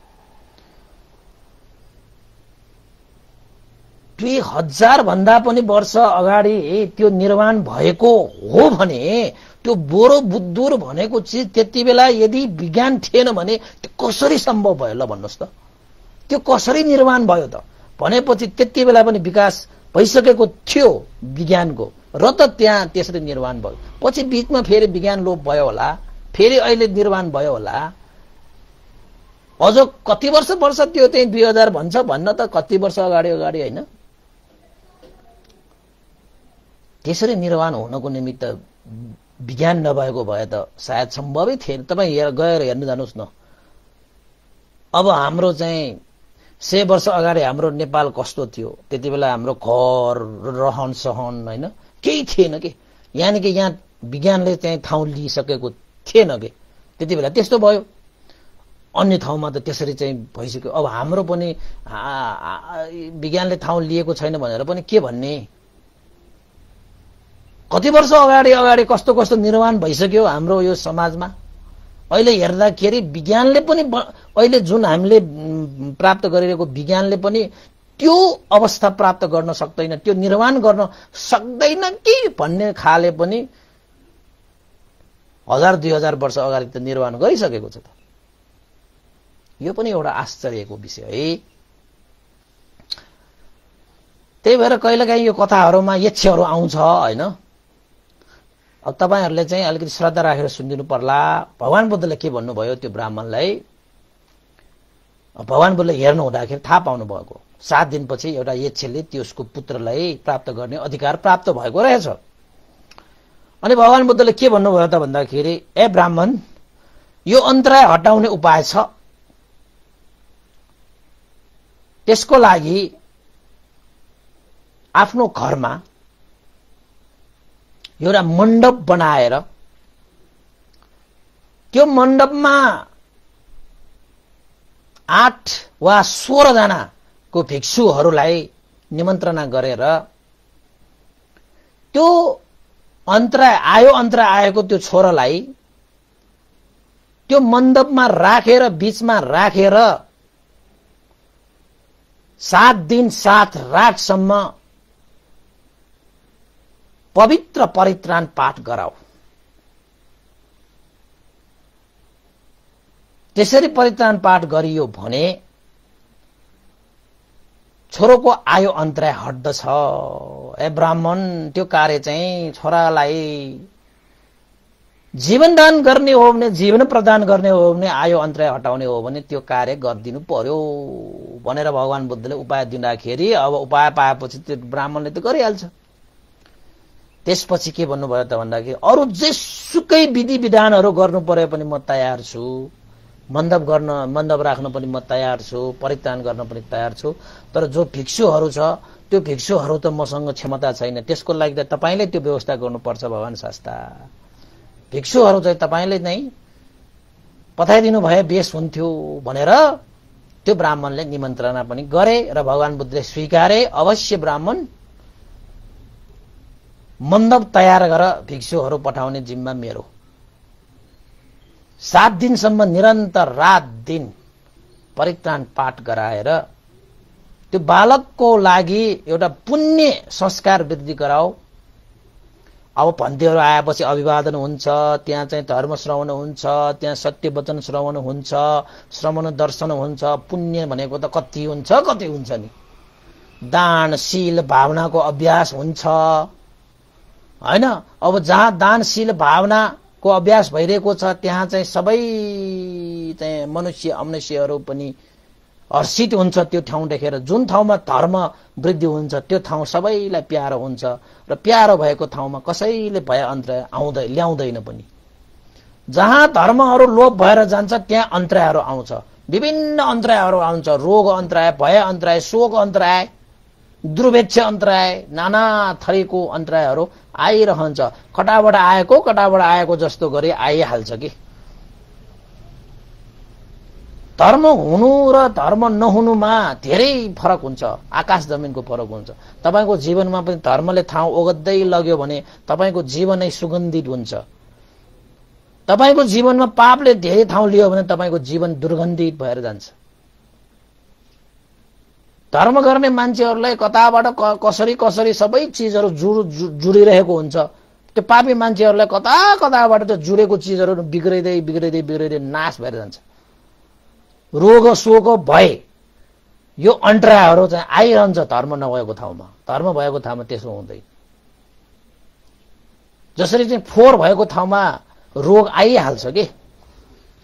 2000 भन्दा पनि वर्ष अगाडि त्यो निर्माण भएको हो भने त्यो बोरो बुद्धुर भनेको चीज त्यति बेला यदि विज्ञान थिएन भने त्यो कसरी सम्भव भयो ल भन्नुस् त? त्यो कसरी निर्माण भयो त? भनेपछि त्यति बेला पनि विकास भइसकेको थियो विज्ञानको र त त्यहाँ त्यसरी निर्माण भयो। पछि बीचमा फेरि विज्ञान लोप भयो होला, फेरि अहिले निर्माण भयो होला। अझ कति वर्ष त्यो चाहिँ 2000 भन्छ भन्न त कति वर्ष अगाडि होइन। त्यसरी निर्माण हुनको निमित्त विज्ञान नभएको भए त सायद सम्भवै थिएन। तपाईँ गएर हेर्नु जानुस् न। अब हाम्रो चाहिँ 100 वर्ष अगाडि हाम्रो नेपाल कस्तो थियो? त्यति बेला हाम्रो घर रहन सहन होइन केही थिएन के। यानि कि यहाँ विज्ञानले चाहिँ ठाउँ लिइसकेको थिएन के। त्यति बेला त्यस्तो भयो। अन्य ठाउँमा त त्यसरी चाहिँ भइसक्यो। अब हाम्रो पनि विज्ञानले ठाउँ लिएको छैन भनेर पनि के भन्ने? कति वर्ष अगाडि कस्तो कस्तो निर्माण भइसक्यो हाम्रो यो समाजमा। अहिले हेर्दाखेरि विज्ञानले पनि अहिले जुन हामीले प्राप्त गरिरहेको विज्ञानले पनि त्यो अवस्था प्राप्त गर्न सक्दैन, त्यो निर्माण गर्न सक्दैन कि भन्ने खाले पनि 1000-2000 वर्ष अगाडि त निर्माण गरिसकेको छ त। यो पनि एउटा आश्चर्यको विषय है। त्यही भएर कहिलेकाहीँ यो कथाहरूमा यक्षहरू आउँछ होइन। अब तपाईहरुले चाहिँ अलिकति श्रद्धा राखेर सुनिदिनु पर्ला। भगवान बुद्धले के भन्नुभयो त्यो ब्राह्मणलाई? भगवान बुद्धले हेर्नु हुँदाखेरि थाहा पाउनु भएको 7 दिनपछि एउटा यक्षले त्यसको पुत्रलाई प्राप्त गर्ने अधिकार प्राप्त भएको रहेछ। अनि भगवान बुद्धले के भन्नुभयो त भन्दाखेरि, ए ब्राह्मण, यो अन्तराय हटाउने उपाय छ। त्यसको लागि आफ्नो घरमा एउटा मण्डप बनाएर त्यो मण्डपमा 8 वा 16 जनाको भिक्षुहरूलाई निमन्त्रणा गरेर त्यो अन्तराय आएको त्यो छोरालाई त्यो मण्डपमा राखेर बीचमा राखेर 7 दिन 7 रातसम्म पवित्र परित्राण पाठ गराऊ। त्यसरी परित्राण पाठ गरियो भने छोरोको आयु अन्तराय हट्दछ। ए ब्राह्मण, त्यो कार्य चाहिँ छोरालाई जीवनदान गर्ने हो भने, जीवन प्रदान गर्ने हो भने, आयु अन्तराय हटाउने हो भने त्यो कार्य गरिदिनु पर्यो भनेर भगवान बुद्धले उपाय दिँदाखेरि अब उपाय पाएपछि त्यो ब्राह्मणले त गरिहाल्छ। त्यसपछि के भन्नुभयो त भन्दाखेरि अरू जेसुकै विधि विधानहरू गर्नु पर्यो पनि म तयार छु, मण्डप राख्न पनि म तयार छु, परित्राण गर्न पनि तयार छु, तर जो भिक्षुहरू छ त्यो भिक्षुहरू त मसँग क्षमता छैन, त्यसको लागि त तपाईले त्यो व्यवस्था गर्नुपर्छ भगवान शास्ता। भिक्षुहरू चाहिँ तपाईले नै पठाइदिनु भए बेस हुन्थ्यो भनेर त्यो ब्राह्मणले निमन्त्रणा पनि गरे र भगवान बुद्धले स्वीकारे। अवश्य ब्राह्मण मण्डप तयार गर भिक्षुहरू पठाउने जिम्मा मेरो। 7 दिनसम्म निरन्तर रात दिन परित्राण पाठ गराएर त्यो बालकको लागि एउटा पुण्य संस्कार वृद्धि गराऊ। अब पन्थीहरू आएपछि अभिवादन हुन्छ, त्यहाँ चाहिँ धर्म श्रवण हुन्छ, त्यहाँ सत्य वचन श्रवण हुन्छ, श्रवण दर्शन हुन्छ। पुण्य भनेको त कति हुन्छ नि। दान शील भावनाको अभ्यास हुन्छ हैन। अब जहाँ दानशील भावनाको अभ्यास भइरहेको छ त्यहाँ चाहिँ सबै चाहिँ मनुष्यहरू पनि हर्षित हुन्छ त्यो ठाउँ देखेर। जुन ठाउँमा धर्म वृद्धि हुन्छ त्यो ठाउँ सबैलाई प्यारो हुन्छ र प्यारो भएको ठाउँमा कसैले भय अन्तराय ल्याउँदैन पनि। जहाँ धर्महरू लोप भएर जान्छ त्यहाँ अन्तरायहरू आउँछ, विभिन्न अन्तरायहरू आउँछ। रोग अन्तराय, भय अन्तराय, शोक अन्तराय, दुर्भिक्ष अन्तराय, नाना थरीको अन्तरायहरू आइरहन्छ। कटाबाट आएको जस्तो गरी आइहाल्छ कि। धर्म हुनु र धर्म नहुनुमा धेरै फरक हुन्छ, आकाश जमिनको फरक हुन्छ। तपाईको जीवनमा पनि धर्मले ठाउँ ओगट्दै लग्यो भने तपाईको जीवन नै सुगन्धित हुन्छ। तपाईको जीवनमा पापले धेरै ठाउँ लियो भने तपाईको जीवन दुर्गन्धित भएर जान्छ। धर्म गर्ने मान्छेहरूलाई कताबाट कसरी सबै चिजहरू जुडिरहेको हुन्छ। त्यो पापी मान्छेहरूलाई कताबाट त्यो जुडेको चिजहरू बिग्रिँदै नाश भएर जान्छ। रोग शोक भय यो अन्तरायहरू चाहिँ आइरहन्छ धर्म नभएको ठाउँमा। धर्म भएको ठाउँमा त्यसो हुँदैन। जसरी चाहिँ फोहोर भएको ठाउँमा रोग आइहाल्छ कि।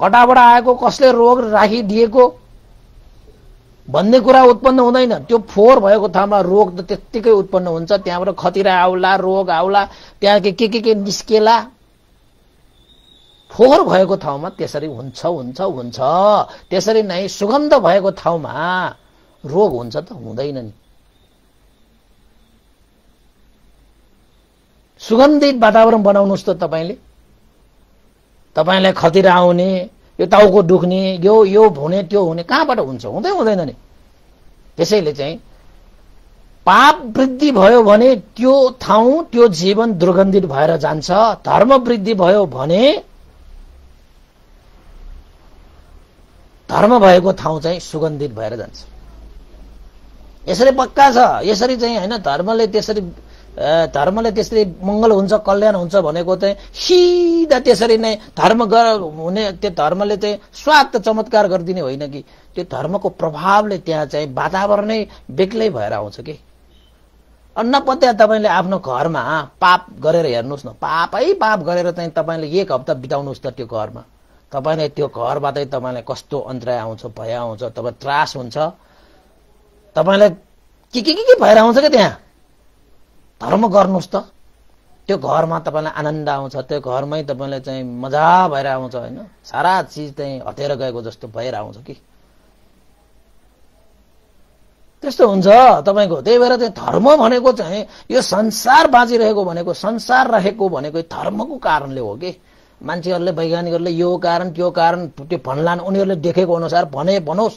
कटाबाट आएको कसले रोग राखिदिएको भन्ने कुरा उत्पन्न हुँदैन। त्यो फोहोर भएको ठाउँमा रोग त त्यत्तिकै उत्पन्न हुन्छ। त्यहाँबाट खतिरा आउला, रोग आउला, त्यहाँ के निस्केला। फोहोर भएको ठाउँमा त्यसरी हुन्छ। त्यसरी नै सुगन्ध भएको ठाउँमा रोग हुन्छ त हुँदैन नि। सुगन्धित वातावरण बनाउनुस् त तपाईलाई खतिरा आउने, यो टाउको दुख्ने, यो हुने त्यो हुने कहाँबाट हुन्छ? हुँदैन नि। त्यसैले चाहिँ पाप वृद्धि भयो भने त्यो ठाउँ त्यो जीवन दुर्गन्धित भएर जान्छ। धर्म वृद्धि भयो भने धर्म भएको ठाउँ चाहिँ सुगन्धित भएर जान्छ। यसरी पक्का छ। यसरी चाहिँ हैन धर्मले त्यसरी मंगल हुन्छ, कल्याण हुन्छ भनेको चाहिँ सिधा त्यसरी नै धर्म हुने। त्यो धर्मले चाहिँ स्वार्थ चमत्कार गरिदिने होइन कि। त्यो धर्मको प्रभावले त्यहाँ चाहिँ वातावरणै बेग्लै भएर आउँछ कि। अन्नपत्या तपाईले आफ्नो घरमा पाप गरेर हेर्नुस् न। पाप गरेर चाहिँ तपाईले 1 हप्ता बिताउनुस् त त्यो घरमा। तपाईले त्यो घरबाटै तपाईलाई कस्तो अन्तराय आउँछ, भय आउँछ, तपाईँ त्रास हुन्छ, तपाईलाई के भएर आउँछ क्या। त्यहाँ धर्म गर्नुस् त त्यो घरमा तपाईलाई आनन्द आउँछ। त्यो घरमै तपाईलाई चाहिँ मजा भएर आउँछ हैन। सारा चीज चाहिँ हटेर गएको जस्तो भएर आउँछ कि। त्यस्तो हुन्छ तपाईको। त्यही भएर चाहिँ धर्म भनेको चाहिँ यो संसार बाँचिरहेको भनेको, संसार रहेको भनेको धर्मको कारणले हो कि। मान्छेहरूले वैज्ञानिकहरूले यो कारण त्यो कारण त्यो भन्लान्, उनीहरूले देखेको अनुसार भनोस्,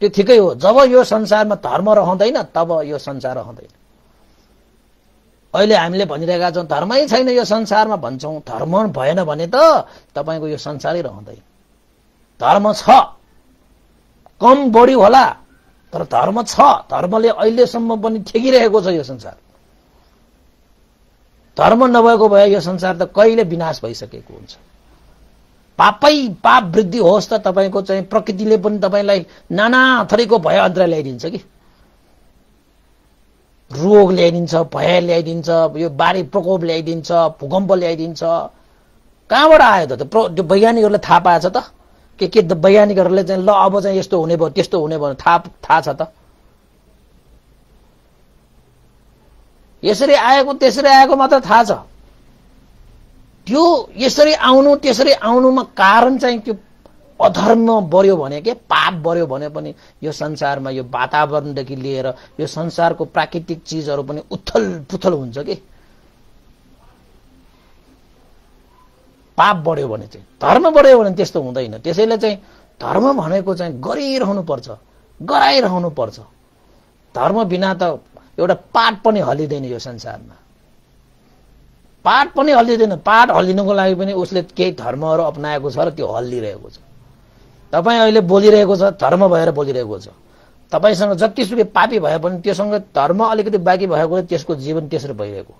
त्यो ठिकै हो। जब यो संसारमा धर्म रहँदैन तब यो संसार रहँदैन। अहिले हामीले भनिरहेका छौँ धर्मै छैन यो संसारमा भन्छौँ। धर्म भएन भने त तपाईको यो संसारै रहँदैन। धर्म छ, कम बढी होला, तर धर्म छ। धर्मले अहिलेसम्म पनि ठेकिरहेको छ यो संसार। धर्म नभएको भए यो संसार त कहिले विनाश भइसकेको हुन्छ। पाप वृद्धि होस् त तपाईको चाहिँ प्रकृतिले पनि तपाईलाई नाना थरीको भय अन्तरा ल्याइदिन्छ कि, रोग ल्याइदिन्छ, भय ल्याइदिन्छ, यो बाढी प्रकोप ल्याइदिन्छ, भूकम्प ल्याइदिन्छ। कहाँबाट आयो त? त्यो वैज्ञानिकहरूले थाहा पाएछ त? के वैज्ञानिकहरूले चाहिँ ल अब चाहिँ यस्तो हुने भयो त्यस्तो हुने भयो थाहा छ त? यसरी आएको त्यसरी आएको मात्र थाहा छ। त्यो यसरी आउनु त्यसरी आउनुमा कारण चाहिँ त्यो अधर्म बढ्यो भने के पाप बढ्यो भने पनि यो संसारमा यो वातावरणदेखि लिएर यो संसारको प्राकृतिक चीजहरू पनि उथल पुथल हुन्छ कि। पाप बढ्यो भने चाहिँ, धर्म बढ्यो भने त्यस्तो हुँदैन। त्यसैले चाहिँ धर्म भनेको चाहिँ गरिरहनु पर्छ, गराइरहनु पर्छ। धर्म बिना त एउटा पाठ पनि हल्लिँदैन यो संसारमा। पाठ पनि हल्लिँदैन। पाठ हल्लिनुको लागि पनि उसले केही धर्महरू अपनाएको छ र त्यो हल्लिरहेको छ। तपाईँ अहिले बोलिरहेको छ धर्म भएर बोलिरहेको छ। तपाईसँग जतिसुकै पापी भए पनि त्योसँग धर्म अलिकति बाँकी भएकोले त्यसको जीवन त्यसरी भइरहेको।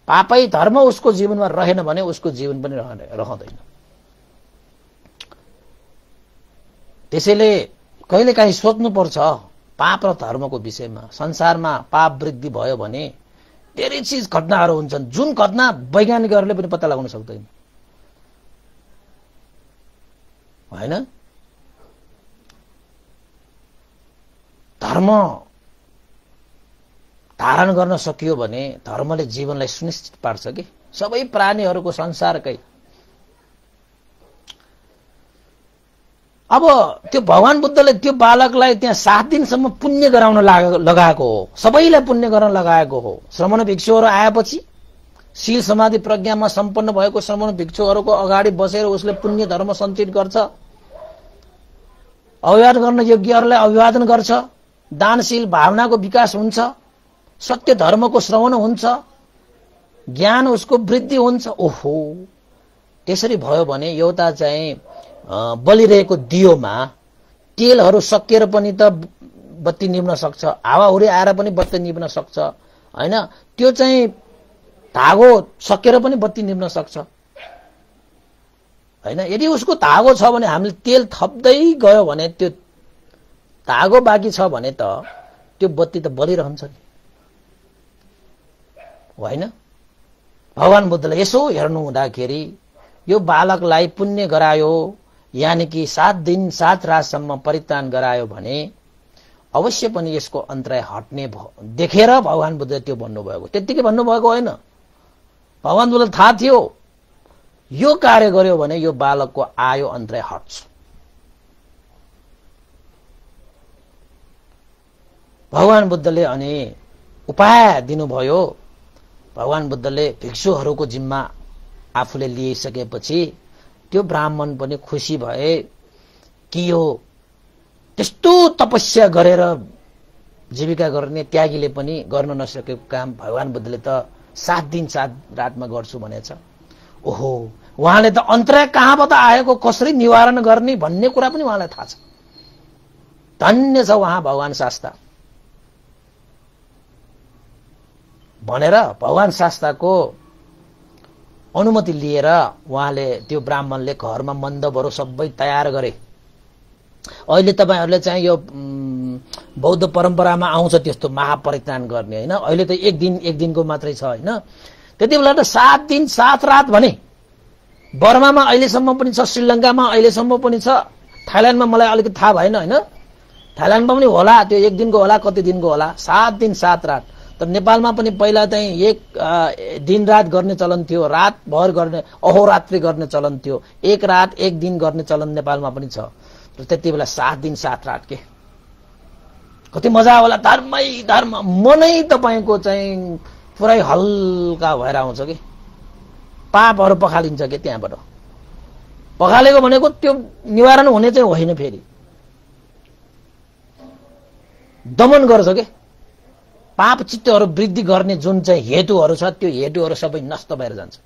पापै धर्म उसको जीवनमा रहेन भने उसको जीवन पनि रहँदैन। त्यसैले कहिलेकाहीँ सोच्नुपर्छ पाप र धर्मको विषयमा। संसारमा पाप वृद्धि भयो भने धेरै चीज घटनाहरू हुन्छन् जुन घटना वैज्ञानिकहरूले पनि पत्ता लगाउन सक्दैन, हैन? धर्म धारण गर्न सकियो भने धर्मले जीवनलाई सुनिश्चित पार्छ कि सबै प्राणीहरूको संसारकै। अब त्यो भगवान बुद्धले त्यो बालकलाई त्यहाँ 7 दिनसम्म पुण्य गराउन लगाएको हो, सबैलाई पुण्य गर्न लगाएको हो। श्रमण भिक्षुहरू आएपछि शील समाधि प्रज्ञामा सम्पन्न भएको श्रमण भिक्षुहरूको अगाडि बसेर उसले पुण्य धर्म सञ्चित गर्छ, अभिवादन गर्न योग्यहरूलाई अभिवादन गर्छ, दानशील भावनाको विकास हुन्छ, सत्य धर्मको श्रवण हुन्छ, ज्ञान उसको वृद्धि हुन्छ। ओहो, त्यसरी भयो भने एउटा चाहिँ बलिरहेको दियोमा तेलहरू सकिएर पनि त बत्ती निभ्न सक्छ, हावाहुरी आएर पनि बत्ती निभ्न सक्छ, हैन? त्यो चाहिँ धागो सकेर पनि बत्ती निभ्न सक्छ, हैन? यदि उसको धागो छ भने हामीले तेल थप्दै गयो भने त्यो धागो बाँकी छ भने त त्यो बत्ती त बलिरहन्छ नि, होइन? भगवान बुद्धले यसो हेर्नु हुँदाखेरि यो बालकलाई पुण्य गरायो, यानि कि 7 दिन 7 रातसम्म परित्राण गरायो भने अवश्य पनि यसको अन्तराय हट्ने देखेर भगवान बुद्धले त्यो भन्नुभएको। त्यतिकै भन्नुभएको होइन। भगवान बुद्धले थाहा थियो यो कार्य गर्यो भने यो बालकको आयो अन्तराय हट्छ। भगवान बुद्धले अनि उपाय दिनुभयो। भगवान बुद्धले भिक्षुहरूको जिम्मा आफूले लिइसकेपछि त्यो ब्राह्मण पनि खुसी भए कि यो त्यस्तो तपस्या गरेर जीविका गर्ने त्यागीले पनि गर्न नसकेको काम भगवान बुद्धले त 7 दिन 7 रातमा गर्छु भनेछ। ओहो, उहाँले त अन्तराय कहाँबाट आएको कसरी निवारण गर्ने भन्ने कुरा पनि उहाँलाई थाहा छ। धन्य छ उहाँ भगवान शास्ता भनेर भगवान शास्ताको अनुमति लिएर उहाँले त्यो ब्राह्मणले घरमा मण्डपहरू सबै तयार गरे। अहिले तपाईहरुले चाहिँ यो बौद्ध परम्परामा आउँछ त्यस्तो महापरित्राण गर्ने, हैन? अहिले त एक दिनको मात्रै छ, हैन? त्यति बेला त 7 दिन 7 रात भने बर्मामा अहिलेसम्म पनि छ, श्रीलङ्कामा अहिलेसम्म पनि छ, थाइल्याण्डमा मलाई अलिकति थाहा भएन, हैन? थाइल्याण्डमा पनि होला, त्यो 1 दिनको होला कति दिनको होला, 7 दिन 7 रात। तर नेपालमा पनि पहिला चाहिँ एक दिन रात गर्ने चलन थियो, रात भर गर्ने अहोरात्रि गर्ने चलन थियो, 1 रात 1 दिन गर्ने चलन नेपालमा पनि छ। र त्यति बेला 7 दिन 7 रात के कति मजा होला। धर्मै धर्म मनै तपाईको चाहिँ पुरै हल्का भएर आउँछ कि पापहरू पखालिन्छ के त्यहाँबाट। पखालेको भनेको त्यो निवारण हुने चाहिँ होइन, फेरि दमन गर्छ के। पाप चित्तहरू वृद्धि गर्ने जुन चाहिँ हेतुहरू छ त्यो हेतुहरू सबै नष्ट भएर जान्छ।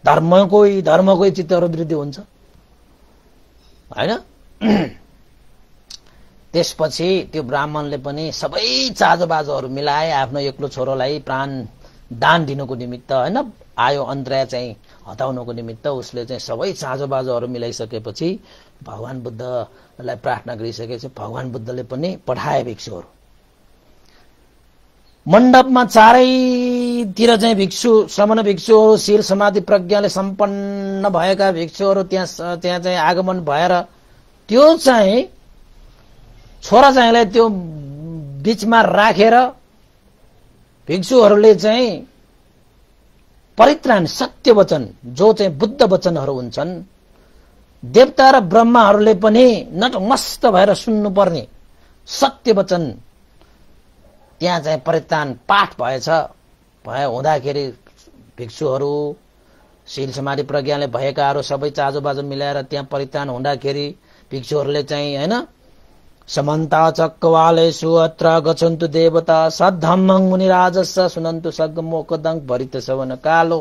धर्मकै चित्तहरू वृद्धि हुन्छ, हैन? त्यसपछि त्यो ब्राह्मणले पनि सबै चाजोबाजोहरू मिलाए आफ्नो एक्लो छोरोलाई प्राण दान दिनुको निमित्त हैन आयो अन्द्रया चाहिँ हटाउनको निमित्त उसले चाहिँ सबै साँझोबाजोहरू मिलाइसकेपछि भगवान बुद्धलाई प्रार्थना गरिसकेपछि भगवान बुद्धले पनि पठाए भिक्षुहरू। मण्डपमा चारैतिर चाहिँ भिक्षु श्रमण भिक्षुहरू शील समाधि प्रज्ञाले सम्पन्न भएका भिक्षुहरू त्यहाँ चाहिँ आगमन भएर त्यो चाहिँ छोरा चाहिँलाई त्यो बीचमा राखेर भिक्षुहरूले चाहिँ परित्राण सत्य वचन जो चाहिँ बुद्ध वचनहरू हुन्छन् देवता र ब्रह्माहरूले पनि नतमस्त भएर सुन्नुपर्ने सत्य वचन त्यहाँ चाहिँ परित्राण पाठ भए हुँदाखेरि भिक्षुहरू शील समाधि प्रज्ञाले भएकाहरू सबै चाजोबाजो मिलाएर त्यहाँ परित्राण हुँदाखेरि भिक्षुहरूले चाहिँ हैन समन्ता चक्रवालेषु अत्र गच्छन्तु देवता सद्धम्मं मुनिराजस्स सुनन्तु सग्गमोकदं भरित सवन कालो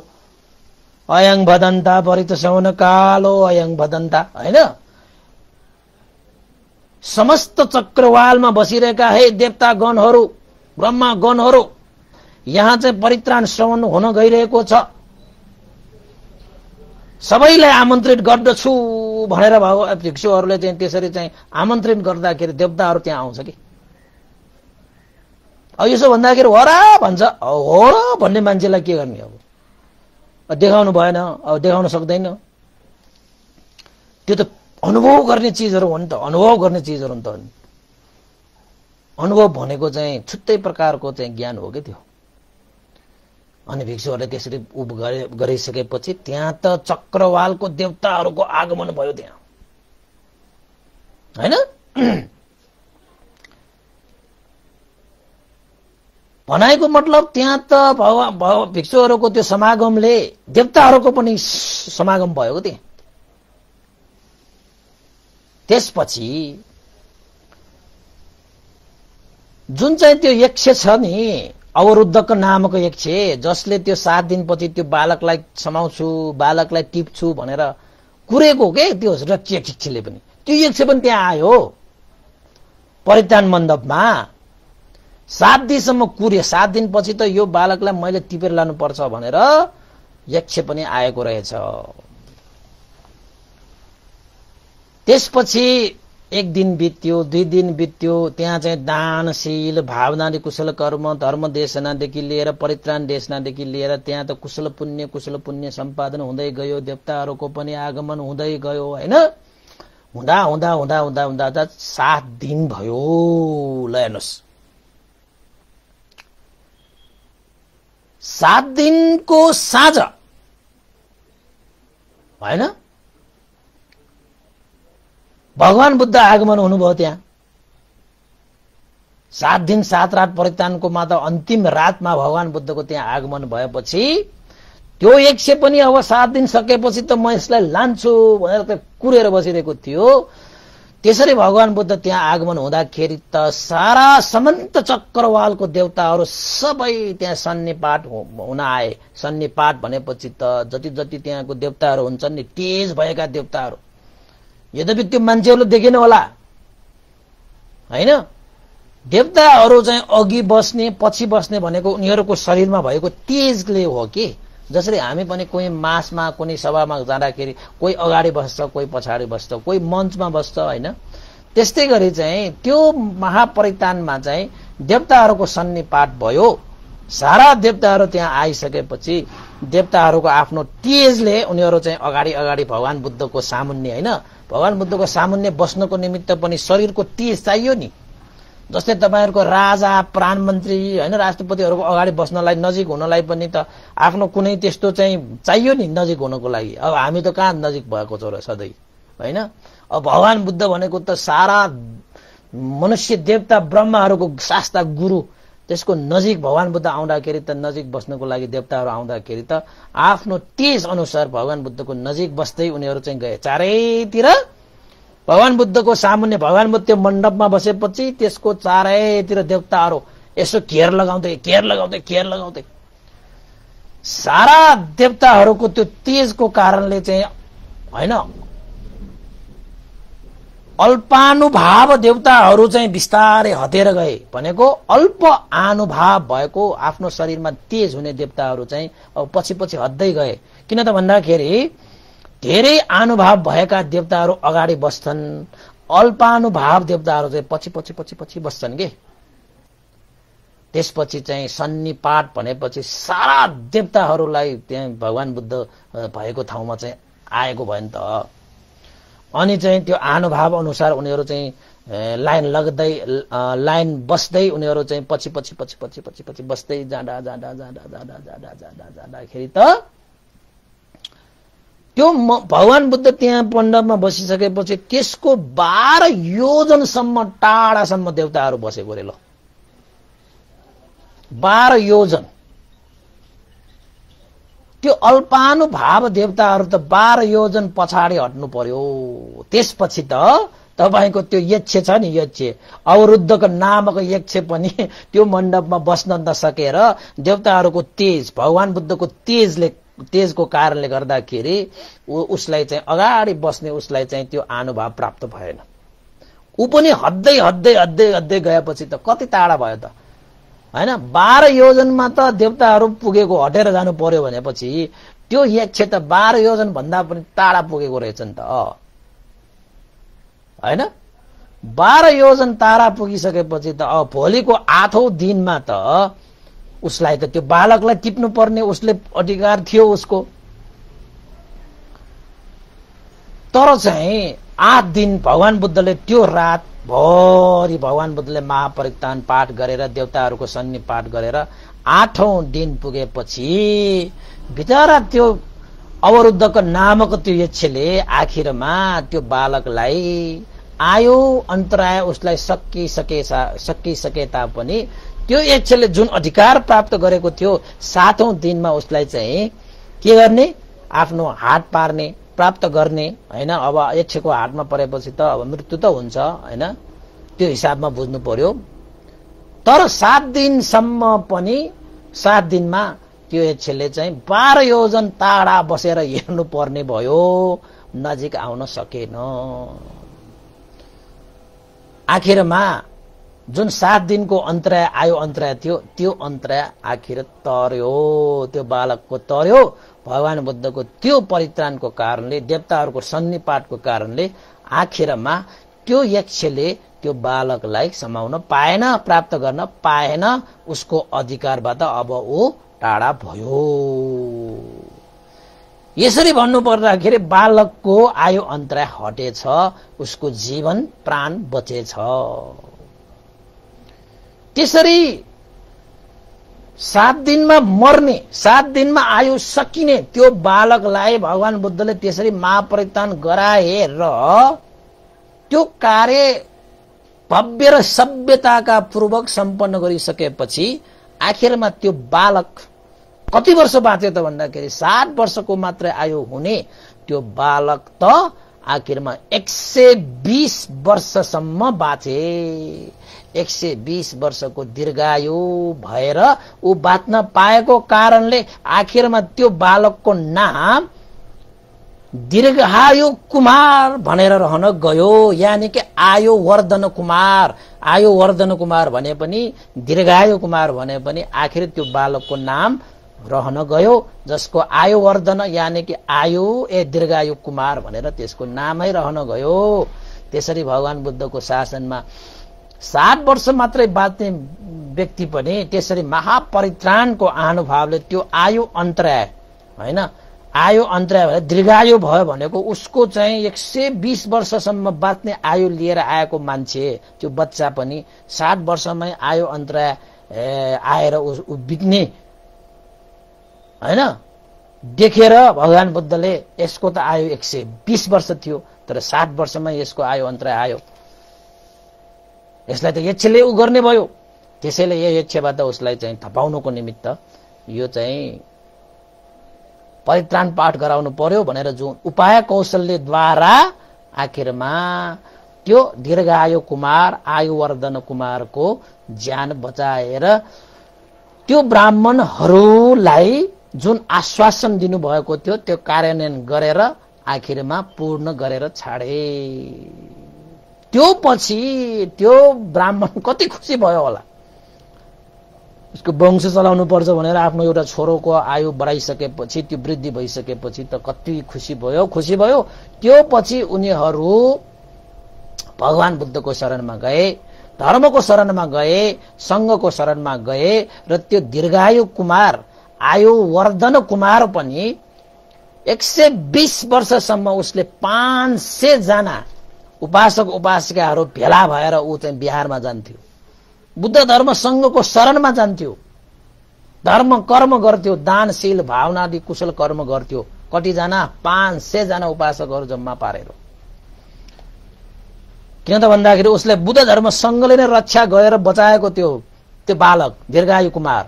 अयं भदन्ता भरित सवन कालो अयं भदन्ता हैन समस्त चक्रवालमा बसिरहेका हे देवता गणहरू ब्रह्मा गणहरू यहाँ चाहिँ परित्राण श्रवण हुन गइरहेको छ सबैलाई आमन्त्रित गर्दछु भनेर भिक्षुहरूले चाहिँ त्यसरी चाहिँ आमन्त्रित गर्दाखेरि देवताहरू त्यहाँ आउँछ कि अब यसो भन्दाखेरि हो र भन्छ हो र भन्ने मान्छेलाई के गर्ने अब देखाउनु भएन अब देखाउन सक्दैन त्यो त अनुभव गर्ने चीजहरू हो नि त अनुभव गर्ने चीजहरू नि त अनुभव भनेको चाहिँ छुट्टै प्रकारको चाहिँ ज्ञान हो कि त्यो अनि भिक्षुहरूले त्यसरी गरिसकेपछि त्यहाँ त चक्रवालको देवताहरूको आगमन भयो त्यहाँ हैन भनाइको मतलब त्यहाँ त भिक्षुहरूको त्यो समागमले देवताहरूको पनि समागम भयो त्यहाँ त्यसपछि जुन चाहिँ त्यो यक्ष छ नि अवरुद्धक नामक यक्ष जसले त्यो 7 दिनपछि त्यो बालकलाई समाउँछु बालकलाई टिप्छु भनेर कुरेको के त्यो यक्षले पनि त्यो यक्ष पनि त्यहाँ आयो परित्राण मण्डपमा 7 दिनसम्म कुरे 7 दिनपछि त यो बालकलाई मैले टिपेर लानु पर्छ भनेर यक्ष पनि आएको रहेछ त्यसपछि 1 दिन बित्यो 2 दिन बित्यो त्यहाँ चाहिँ दानशील भावनादि कुशल कर्म धर्म देशनादेखि लिएर परित्राण देशनादेखि लिएर त्यहाँ त कुशल पुण्य सम्पादन हुँदै गयो देवताहरूको पनि आगमन हुँदै गयो हैन हुँदा हुँदा हुँदा हुँदा हुँदा 7 दिन भयो ल हेर्नुस् 7 दिनको साँझ हैन भगवान बुद्ध आगमन हुनुभयो त्यहाँ 7 दिन 7 रात परित्राणको मात्र अन्तिम रातमा भगवान बुद्धको त्यहाँ आगमन भएपछि त्यो यक्ष पनि अब 7 दिन सकेपछि त म यसलाई लान्छु भनेर त कुरेर बसिरहेको थियो त्यसरी भगवान बुद्ध त्यहाँ आगमन हुँदाखेरि त सारा समन्त चक्रवालको देवताहरू सबै त्यहाँ सन्निपात हुन आए सन्निपात भनेपछि त जति जति त्यहाँको देवताहरू हुन्छन् नि तेज भएका देवताहरू यद्यपि त्यो मान्छेहरूले देखेन होला हैन देवताहरू चाहिँ अघि बस्ने पछि बस्ने भनेको उनीहरूको शरीरमा भएको तेजले हो कि जसरी हामी पनि कोही मासमा कुनै सभामा जाँदाखेरि कोही अगाडि बस्छ कोही पछाडि बस्छ कोही मञ्चमा बस्छ हैन त्यस्तै गरी चाहिँ त्यो महापरित्राणमा चाहिँ देवताहरूको सन्निपात भयो सारा देवताहरू त्यहाँ आइसकेपछि देवताहरूको आफ्नो तेजले उनीहरू चाहिँ अगाडि अगाडि भगवान बुद्धको सामुन्ने हैन भगवान बुद्धको सामुन्ने बस्नको निमित्त पनि शरीरको तेज चाहियो नि जस्तै तपाईहरुको राजा प्रधानमन्त्री हैन राष्ट्रपतिहरुको अगाडि बस्नलाई नजिक हुनलाई पनि त आफ्नो कुनै त्यस्तो चाहिँ चाहियो नि नजिक हुनको लागि अब हामी त कहाँ नजिक भएको छ र सधैं हैन अब भगवान बुद्ध भनेको त सारा मनुष्य देवता ब्रह्माहरुको शास्ता गुरु त्यसको नजिक भगवान बुद्ध आउँदाखेरि त नजिक बस्नको लागि देवताहरु आउँदाखेरि त आफ्नो तेज अनुसार भगवान बुद्धको नजिक बस्दै उनीहरु चाहिँ गए चारैतिर भगवान बुद्धको सामुन्ने भगवान बुद्ध मण्डपमा बसेपछि त्यसको चारैतिर देवताहरु यसो घेर लगाउँदै सारा देवताहरुको त्यो तेजको कारणले चाहिँ हैन अल्पानुभाव देवताहरू चाहिँ बिस्तारै हटेर गए भनेको अल्प आनुभाव भएको आफ्नो शरीरमा तेज हुने देवताहरू चाहिँ अब पछि पछि हट्दै गए। किन त भन्दाखेरि धेरै आनुभाव भएका देवताहरू अगाडि बस्छन्, अल्पानुभाव देवताहरू चाहिँ पछि पछि पछि पछि बस्छन् के। त्यसपछि चाहिँ सन्निपात भनेपछि सारा देवताहरूलाई त्यहाँ भगवान बुद्ध भएको ठाउँमा चाहिँ आएको भयो नि त। अनि चाहिँ त्यो आनुभाव अनुसार उनीहरू चाहिँ लाइन बस्दै उनीहरू चाहिँ पछि पछि पछि पछि पछि पछि बस्दै जाँदा जाँदा जाँदा जाँदा जाँदा जाँदा जाँदाखेरि त त्यो भगवान बुद्ध त्यहाँ मण्डपमा बसिसकेपछि त्यसको 12 योजनसम्म टाढासम्म देवताहरू बसेको रे। ल 12 योजन त्यो अल्पानुभाव देवताहरू त 12 योजन पछाडि हट्नु पर्यो। त्यसपछि त तपाईको त्यो यक्ष छ नि, यक्ष अवरुद्धको नामक यक्ष पनि त्यो मण्डपमा बस्न नसकेर देवताहरूको तेज भगवान बुद्धको तेजको कारणले गर्दाखेरि उसलाई चाहिँ अगाडि बस्ने उसलाई चाहिँ त्यो अनुभव प्राप्त भएन। ऊ पनि हट्दै हट्दै हट्दै हट्दै गएपछि त कति टाढा भयो त हैन। 12 योजनमा त देवताहरू पुगेको हटेर जानु पर्यो भनेपछि त्यो यक्ष त 12 योजन भन्दा पनि टाढा पुगेको रहेछ नि त हैन। 12 योजन टाढा पुगिसकेपछि त भोलिको 8औं दिनमा त उसलाई त त्यो बालकलाई टिप्नु पर्ने उसले अधिकार थियो उसको। तर चाहिँ 8 दिन भगवान बुद्धले त्यो रात भरि भगवान बुद्धले महापरित्राण पाठ गरेर देवताहरूको सन्निपात गरेर 8औं दिन पुगेपछि बिचरा त्यो अवरुद्धको नामक त्यो यक्षले आखिरमा त्यो बालकलाई आयो अन्तराय उसलाई सकिसके तापनि त्यो यक्षले जुन अधिकार प्राप्त गरेको थियो 7औं दिनमा उसलाई चाहिँ के गर्ने, आफ्नो हात पार्ने प्राप्त गर्ने हैन। अब यक्षको हातमा परेपछि त अब मृत्यु त हुन्छ हैन, त्यो हिसाबमा बुझ्नु पर्यो। तर 7 दिनसम्म पनि 7 दिनमा त्यो यक्षले चाहिँ 12 योजन टाढा बसेर हेर्नु पर्ने भयो, नजिक आउन सकेन। आखिरमा जुन 7 दिनको अन्तराय आयो, अन्तराय थियो, त्यो अन्तराय आखिर तर्यो, त्यो बालकको तर्यो। भगवान बुद्धको त्यो परित्राणको कारणले देवताहरूको सन्निपातको कारणले आखिरमा त्यो यक्षले त्यो बालकलाई समाउन पाएन, प्राप्त गर्न पाएन। उसको अधिकारबाट अब ऊ टाढा भयो। यसरी भन्नु पर्दाखेरि बालकको आयु अन्तराय हटेछ, उसको जीवन प्राण बचेछ। त्यसरी 7 दिनमा मर्ने, 7 दिनमा आयु सकिने त्यो बालकलाई भगवान बुद्धले त्यसरी महापरित्राण गराएर त्यो कार्य भव्य र सभ्यताका पूर्वक सम्पन्न गरिसकेपछि आखिरमा त्यो बालक कति वर्ष बाँच्यो त भन्दाखेरि 7 वर्षको मात्र आयु हुने त्यो बालक त आखिरमा 120 वर्षसम्म बाँचे। 120 वर्षको दीर्घायु भएर ऊ बाँच्न पाएको कारणले आखिरमा त्यो बालकको नाम दीर्घायु कुमार भनेर रहन गयो, यानी कि आयु वर्धन कुमार। आयु वर्धन कुमार भने पनि दीर्घायु कुमार भने पनि आखिर त्यो बालकको नाम रहन गयो, जसको आयु वर्धन यानी कि आयु दीर्घायु कुमार भनेर त्यसको नामै रहन गयो। त्यसरी भगवान बुद्धको शासनमा 7 वर्ष मात्रै बाँच्ने व्यक्ति पनि त्यसरी महापरित्राणको अनुभवले त्यो आयु अन्तराय हैन, आयु अन्तराय दीर्घायु भयो भनेको उसको चाहिँ 120 वर्षसम्म बाँच्ने आयु लिएर आएको मान्छे त्यो बच्चा पनि 7 वर्षमै आयु अन्तराय आएर उ बित्ने हैन देखेर भगवान बुद्धले यसको त आयु 120 वर्ष थियो, तर 7 वर्षमै यसको आयु अन्तराय आयो, यसलाई त यक्षले उ गर्ने भयो। त्यसैले यो यक्षबाट उसलाई चाहिँ थपाउनको निमित्त यो चाहिँ परित्राण पाठ गराउनु पर्यो भनेर जुन उपाय कौशल्यद्वारा आखिरमा त्यो दीर्घायु कुमार आयुवर्धन कुमारको ज्यान बचाएर त्यो ब्राह्मणहरूलाई जुन आश्वासन दिनुभएको थियो त्यो कार्यान्वयन गरेर आखिरमा पूर्ण गरेर छाडे। त्यो पछि त्यो ब्राह्मण कति खुसी भयो होला, उसको वंश चलाउनु पर्छ भनेर आफ्नो एउटा छोरोको आयु बढाइसकेपछि, त्यो वृद्धि भइसकेपछि त कति खुसी भयो। त्यो पछि उनीहरू भगवान बुद्धको शरणमा गए, धर्मको शरणमा गए, संघको शरणमा गए र त्यो दीर्घायु कुमार, आयुवर्धन कुमार पनि 120 वर्षसम्म उसले 500 जना उपासक उपासिकाहरू भेला भएर ऊ चाहिँ बिहारमा जान्थ्यो, बुद्ध धर्म संघको शरणमा जान्थ्यो, धर्म कर्म गर्थ्यो, दानशील भावनादि कुशल कर्म गर्थ्यो। कतिजना? 500 जना उपासकहरू जम्मा पारेर। किन त भन्दाखेरि उसले बुद्ध धर्म संघले नै रक्षा गरेर बचाएको त्यो बालक दीर्घायु कुमार,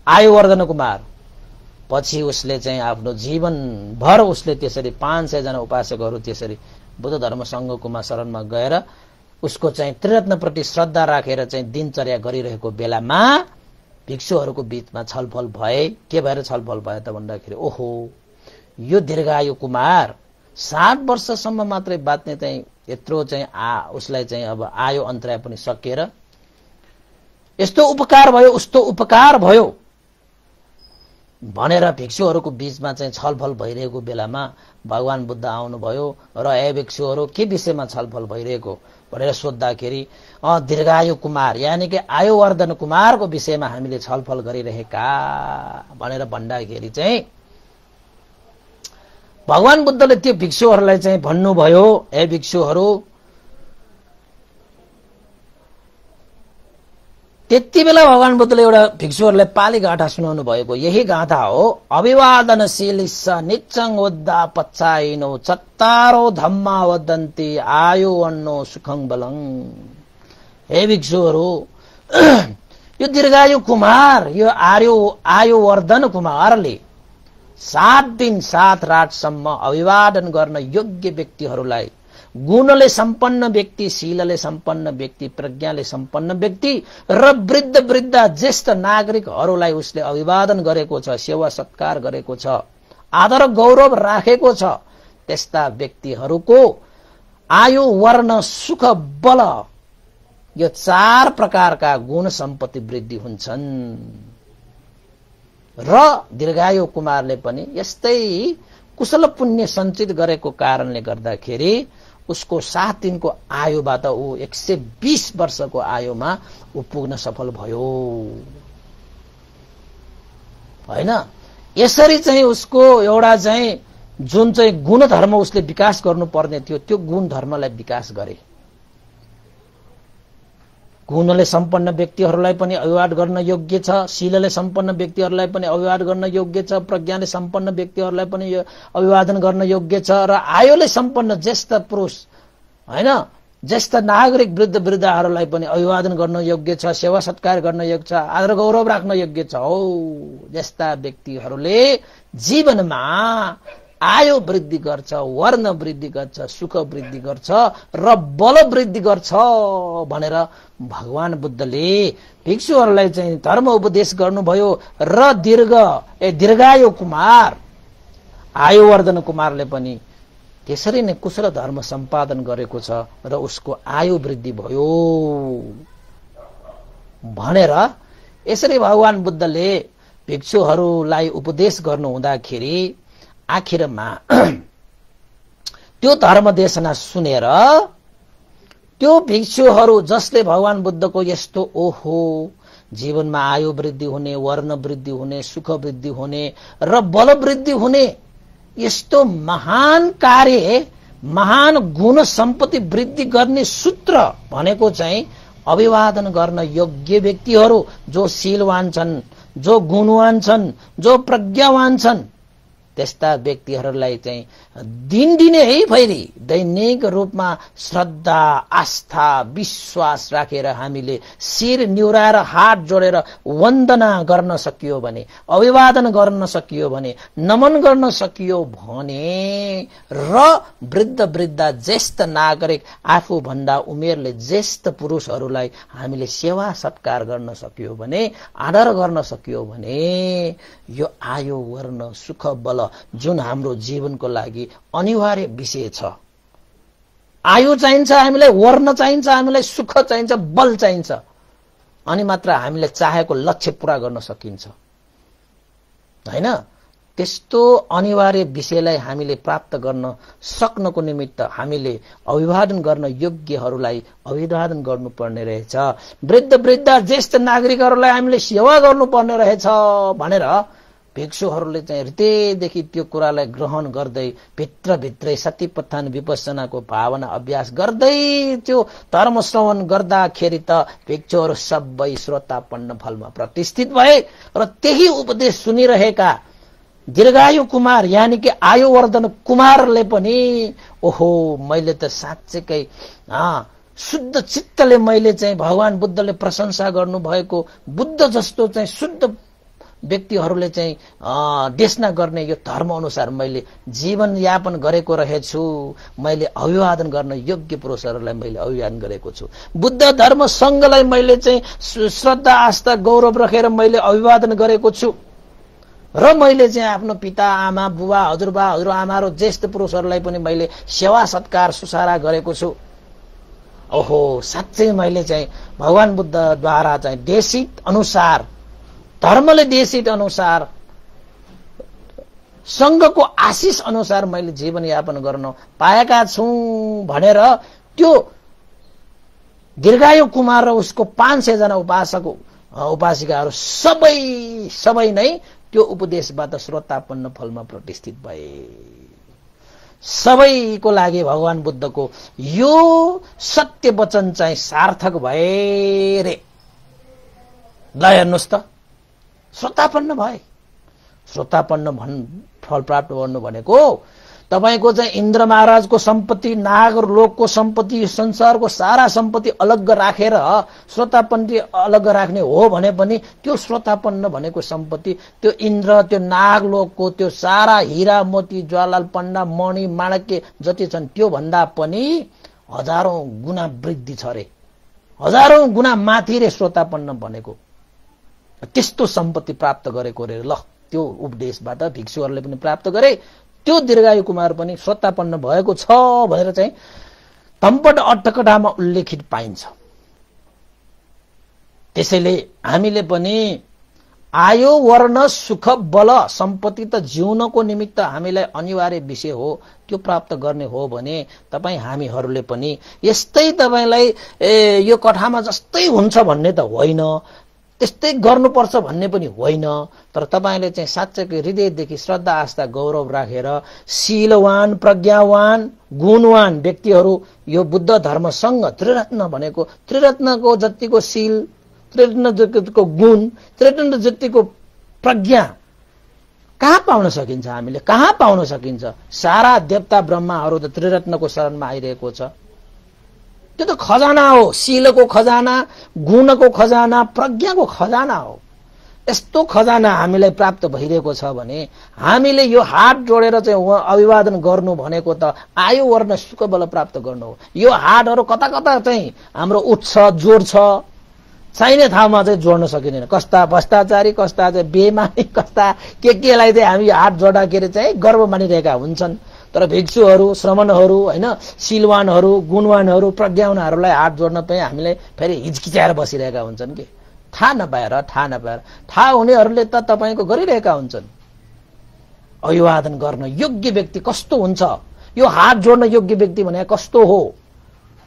आयुवर्धन कुमार। पछि उसले चाहिँ आफ्नो जीवनभर उसले त्यसरी 500 जना उपासकहरू त्यसरी बुद्ध धर्म संघकोमा शरणमा गएर उसको चाहिँ त्रिरत्नप्रति श्रद्धा राखेर चाहिँ दिनचर्या गरिरहेको बेलामा भिक्षुहरूको बीचमा छलफल भए। के भएर छलफल भयो त भन्दाखेरि ओहो, यो दीर्घायु कुमार 60 वर्षसम्म मात्रै बाँच्ने चाहिँ यत्रो चाहिँ उसलाई चाहिँ अब आयु अन्तराय पनि सकिएर यस्तो उपकार भयो, उस्तो उपकार भयो भनेर भिक्षुहरूको बीचमा चाहिँ छलफल भइरहेको बेलामा भगवान बुद्ध आउनुभयो र ए भिक्षुहरू के विषयमा छलफल भइरहेको भनेर सोद्धाखेरि दीर्घायु कुमार यानी कि आयुवर्धन कुमारको विषयमा हामीले छलफल गरिरहेका भनेर भन्दाखेरि चाहिँ भगवान बुद्धले त्यो भिक्षुहरूलाई चाहिँ भन्नुभयो, ए भिक्षुहरू, त्यति बेला भगवान बुद्धले एउटा भिक्षुहरूलाई पाली गाथा सुनाउनु भएको। यही गाथा हो, अभिवादनशीलिस्स निच्चङ वद्दा पच्चाइनो चत्तारो धम्मा वदन्ती आयु अन्नो सुखङ बलङ। हे भिक्षुहरू, यो दीर्घायु कुमार, यो आयुवर्धन कुमारले 7 दिन 7 रातसम्म अभिवादन गर्न योग्य व्यक्तिहरूलाई, गुणले सम्पन्न व्यक्ति, शीलले सम्पन्न व्यक्ति, प्रज्ञाले सम्पन्न व्यक्ति र वृद्ध ज्येष्ठ नागरिकहरूलाई उसले अभिवादन गरेको छ, सेवा सत्कार गरेको छ, आदर गौरव राखेको छ। त्यस्ता व्यक्तिहरूको आयु, वर्ण, सुख, बल, यो 4 प्रकारका गुण सम्पत्ति वृद्धि हुन्छन्। र दीर्घायु कुमारले पनि यस्तै कुशल पुण्य सञ्चित गरेको कारणले गर्दाखेरि उसको 7 दिनको आयुबाट ऊ 120 वर्षको आयुमा ऊ पुग्न सफल भयो हैन। यसरी चाहिँ उसको एउटा चाहिँ जुन चाहिँ गुण धर्म उसले विकास गर्नुपर्ने थियो त्यो गुण धर्मलाई विकास गरे। गुणले सम्पन्न व्यक्तिहरूलाई पनि अभिवादन गर्न योग्य छ, शीलले सम्पन्न व्यक्तिहरूलाई पनि अभिवादन गर्न योग्य छ, प्रज्ञाले सम्पन्न व्यक्तिहरूलाई पनि अभिवादन गर्न योग्य छ र आयुले सम्पन्न ज्येष्ठ पुरुष हैन, ज्येष्ठ नागरिक वृद्धहरूलाई पनि अभिवादन गर्न योग्य छ, सेवा सत्कार गर्न योग्य छ, आदर गौरव राख्न योग्य छ। हो, जस्ता व्यक्तिहरूले जीवनमा आयु वृद्धि गर्छ, वर्ण वृद्धि गर्छ, सुख वृद्धि गर्छ र बल वृद्धि गर्छ भनेर भगवान बुद्धले भिक्षुहरूलाई चाहिँ धर्म उपदेश गर्नुभयो। र दीर्घायु कुमार, आयुवर्धन कुमारले पनि त्यसरी नै कुशल धर्म सम्पादन गरेको छ र उसको आयु वृद्धि भयो भनेर यसरी भगवान बुद्धले भिक्षुहरूलाई उपदेश गर्नु हुँदाखेरि आखिरमा त्यो धर्म देशना सुनेर त्यो भिक्षुहरू जसले भगवान बुद्धको यस्तो ओहो जीवनमा आयु वृद्धि हुने, वर्ण वृद्धि हुने, सुख वृद्धि हुने र बल वृद्धि हुने यस्तो महान कार्य, महान गुण सम्पत्ति वृद्धि गर्ने सूत्र भनेको चाहिँ अभिवादन गर्न योग्य व्यक्तिहरू, जो शीलवान छन्, जो गुणवान छन्, जो प्रज्ञावान छन्, त्यस्ता व्यक्तिहरूलाई चाहिँ दिनदिनै है फेरि दैनिक रूपमा श्रद्धा, आस्था, विश्वास राखेर हामीले शिर निहुराएर हात जोडेर वन्दना गर्न सकियो भने, अभिवादन गर्न सकियो भने, नमन गर्न सकियो भने र वृद्ध ज्येष्ठ नागरिक आफूभन्दा उमेरले ज्येष्ठ पुरुषहरूलाई हामीले सेवा सत्कार गर्न सकियो भने, आदर गर्न सकियो भने यो आयु, वर्ण, सुख, बल जुन हाम्रो जीवनको लागि अनिवार्य विषय छ, आयु चाहिन्छ हामीलाई, वर्ण चाहिन्छ हामीलाई, सुख चाहिन्छ, बल चाहिन्छ, अनि मात्र हामीले चाहेको लक्ष्य पूरा गर्न सकिन्छ हैन। त्यस्तो अनिवार्य विषयलाई हामीले प्राप्त गर्न सक्नको निमित्त हामीले अभिवादन गर्न योग्यहरूलाई अभिवादन गर्नुपर्ने रहेछ। वृद्ध वृद्धा ज्येष्ठ नागरिकहरूलाई हामीले सेवा गर्नुपर्ने रहेछ भनेर भिक्षुहरूले चाहिँ हृदयदेखि त्यो कुरालाई ग्रहण गर्दै भित्रभित्रै सतिपत्थान विपස්සनाको भावना अभ्यास गर्दै त्यो धर्म श्रवण गर्दाखेरि त भिक्षुहरू सबै श्रोतापन्न फलमा प्रतिष्ठित भए र त्यही उपदेश सुनिरहेका दीर्घायु कुमार यानि कि आयुवर्धन कुमारले पनि ओहो मैले त साँच्चैकै शुद्ध चित्तले मैले चाहिँ भगवान बुद्धले प्रशंसा गर्नुभएको बुद्ध जस्तो चाहिँ शुद्ध व्यक्तिहरूले चाहिँ देशना गर्ने यो धर्म अनुसार मैले जीवन यापन गरेको रहेछु, मैले अभिवादन गर्न योग्य पुरुषहरूलाई मैले अभिवादन गरेको छु। बुद्ध धर्म संघलाई मैले चाहिँ श्रद्धा आस्था गौरव राखेर मैले अभिवादन गरेको छु र मैले चाहिँ आफ्नो पिता आमा बुबा हजुरबा हजुरआमा र ज्येष्ठ पुरुषहरूलाई पनि मैले सेवा सत्कार सुसारा गरेको छु। ओहो साँच्चै मैले चाहिँ भगवान बुद्धद्वारा चाहिँ देशित अनुसार धर्मले देशित अनुसार संघको आशिष अनुसार मैले जीवन यापन गर्न पाएका छु भनेर त्यो दीर्घायु कुमार र उसको 500 जना उपासक उपासिकाहरू सबै नै त्यो उपदेशबाट श्रोतापन्न फलमा प्रतिष्ठित भए। सबैको लागि भगवान बुद्धको यो सत्य वचन चाहिँ सार्थक भए रे। ल हेर्नुहोस् त श्रोतापन्न भए। श्रोतापन्न फल प्राप्त गर्नु भनेको तपाईको चाहिँ इन्द्र महाराजको सम्पत्ति, नागलोकको सम्पत्ति, संसारको सारा सम्पत्ति अलग राखेर श्रोतापन्न अलग राख्ने हो भने पनि त्यो श्रोतापन्न भनेको सम्पत्ति त्यो इन्द्र त्यो नागलोकको त्यो सारा हीरा मोती ज्वालाल पण्डा मणि माणक्य जति छन् त्यो भन्दा पनि हजारौं गुना वृद्धि छ रे, हजारौं गुना माथि रे श्रोतापन्न भनेको। त्यस्तो सम्पत्ति प्राप्त गरेको रे। ल त्यो उपदेशबाट भिक्षुहरूले पनि प्राप्त गरे, त्यो दीर्घायु कुमार पनि श्रोतापन्न भएको छ भनेर चाहिँ तम्पट अट्टकटामा उल्लेखित पाइन्छ। त्यसैले हामीले पनि आयु वर्ण सुख बल सम्पत्ति त जिउनको निमित्त हामीलाई अनिवार्य विषय हो, त्यो प्राप्त गर्ने हो भने तपाई हामीहरूले पनि यस्तै तपाईलाई यो कथामा जस्तै हुन्छ भन्ने त होइन, त्यस्तै गर्नुपर्छ भन्ने पनि होइन, तर तपाईले चाहिँ साँच्चैकै हृदयदेखि श्रद्धा आस्था गौरव राखेर शीलवान प्रज्ञावान गुणवान व्यक्तिहरू यो बुद्ध धर्मसँग त्रिरत्न भनेको त्रिरत्नको जतिको शील, त्रिरत्न जतिको गुण, त्रिरत्न जतिको प्रज्ञा कहाँ पाउन सकिन्छ? हामीले कहाँ पाउन सकिन्छ? सारा देवता ब्रह्माहरू त त्रिरत्नको शरणमा आइरहेको छ। त्यो त खजाना हो, शीलको खजाना, गुणको खजाना, प्रज्ञाको खजाना हो। यस्तो खजाना हामीलाई प्राप्त भइरहेको छ भने हामीले यो हात जोडेर चाहिँ अभिवादन गर्नु भनेको त आयु वर्ण सुख बल प्राप्त गर्नु हो। यो हातहरू कता कता चाहिँ हाम्रो उठ्छ जोड्छ, चाहिने ठाउँमा चाहिँ जोड्न सकिँदैन। कस्ता भ्रष्टाचारी, कस्ता चाहिँ बेमानी, कस्ता केलाई चाहिँ हामी हात जोड्दाखेरि चाहिँ गर्व मानिरहेका हुन्छन्। तर भिक्षुहरू, श्रमणहरू हैन, शीलवानहरू, गुणवानहरू, प्रज्ञावानहरूलाई हात जोड्न पनि हामीले फेरि हिचकिचाएर बसिरहेका हुन्छन् कि थाहा नपाएर थाहा हुनेहरूले त तपाईको गरिरहेका हुन्छन्। अभिवादन गर्न योग्य व्यक्ति कस्तो हुन्छ, यो हात जोड्न योग्य व्यक्ति भने कस्तो हो,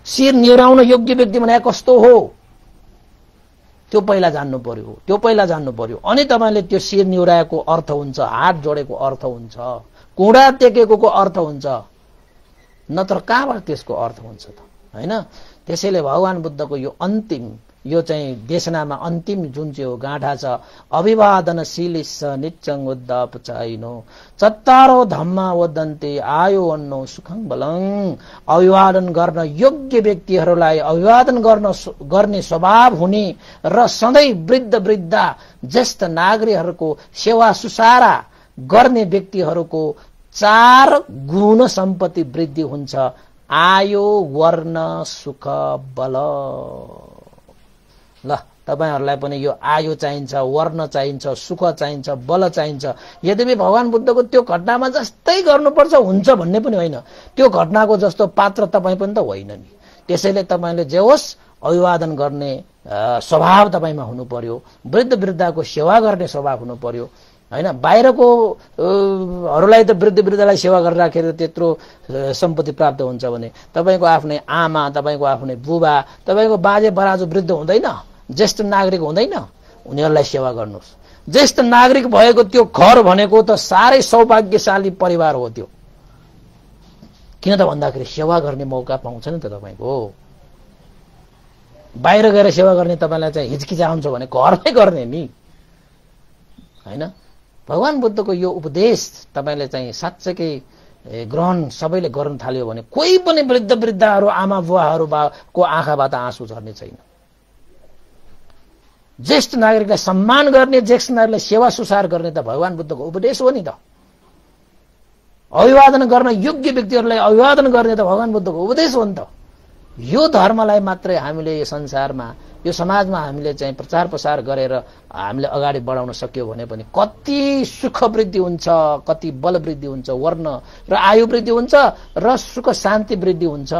शिर निहुराउन योग्य व्यक्ति भने कस्तो हो, त्यो पहिला जान्नु पर्यो। अनि तपाईले त्यो शिर निहुराएको अर्थ हुन्छ, हात जोडेको अर्थ हुन्छ, कुँडा टेकेको अर्थ हुन्छ, नत्र कहाँबाट त्यसको अर्थ हुन्छ त हैन। त्यसैले भगवान बुद्धको यो अन्तिम यो चाहिँ देशनामा अन्तिम जुन चाहिँ हो गाँठा छ, अभिवादनशीलिस नित्यं उद्धपचाइनो चत्तारो धम्मा वदन्ते आयो अन्नो सुखं बलं। अभिवादन गर्न योग्य व्यक्तिहरूलाई अभिवादन गर्ने स्वभाव हुने र सधैँ वृद्ध वृद्धा ज्येष्ठ नागरिकहरूको सेवा सुसारा गर्ने व्यक्तिहरूको 4 गुण सम्पत्ति वृद्धि हुन्छ, आयु वर्ण सुख बल। ल तपाईहरुलाई पनि यो आयु चाहिन्छ, वर्ण चाहिन्छ, सुख चाहिन्छ, बल चाहिन्छ। यद्यपि भगवान बुद्धको त्यो घटनामा जस्तै गर्नुपर्छ हुन्छ भन्ने पनि होइन, त्यो घटनाको जस्तो पात्र तपाई पनि त होइन नि। त्यसैले तपाईले जे होस् अभिवादन गर्ने स्वभाव तपाईमा हुनु पर्यो, वृद्ध वृद्धाको सेवा गर्ने स्वभाव हुनु पर्यो हैन। बाहिरको हरूलाई त वृद्ध वृद्धलाई सेवा गरिराखेर त्यत्रो सम्पत्ति प्राप्त हुन्छ भने तपाईको आफ्नै आमा, तपाईको आफ्नै बुबा, तपाईको बाजे बराजु वृद्ध हुँदैन, ज्येष्ठ नागरिक हुँदैन, उनीहरूलाई सेवा गर्नुस्। ज्येष्ठ नागरिक भएको त्यो घर भनेको त सारै सौभाग्यशाली परिवार हो त्यो। किन त भन्दाखेरि सेवा गर्ने मौका पाउँछ नि त तपाईको। बाहिर गएर सेवा गर्ने तपाईलाई चाहिँ हिचकिचाउँछ भने घरमै गर्ने नि हैन। भगवान बुद्धको यो उपदेश तपाईले चाहिँ साच्चै ग्रहण सबैले गर्न थाल्यो भने कोही पनि वृद्ध वृद्धाहरू, आमा बुवाहरूको आँखाबाट आँसु झर्ने छैन। ज्येष्ठ नागरिकलाई सम्मान गर्ने, ज्येष्ठ नागरिकलाई सेवा सुसार गर्ने त भगवान बुद्धको उपदेश हो नि त। अभिवादन गर्न योग्य व्यक्तिहरूलाई अभिवादन गर्ने त भगवान बुद्धको उपदेश हो नि त। यो धर्मलाई मात्रै हामीले यो संसारमा, यो समाजमा हामीले चाहिँ प्रचार प्रसार गरेर हामीले अगाडि बढाउन सक्यो भने पनि कति सुख वृद्धि हुन्छ, कति बल वृद्धि हुन्छ, वर्ण र आयु वृद्धि हुन्छ र सुख शान्ति वृद्धि हुन्छ,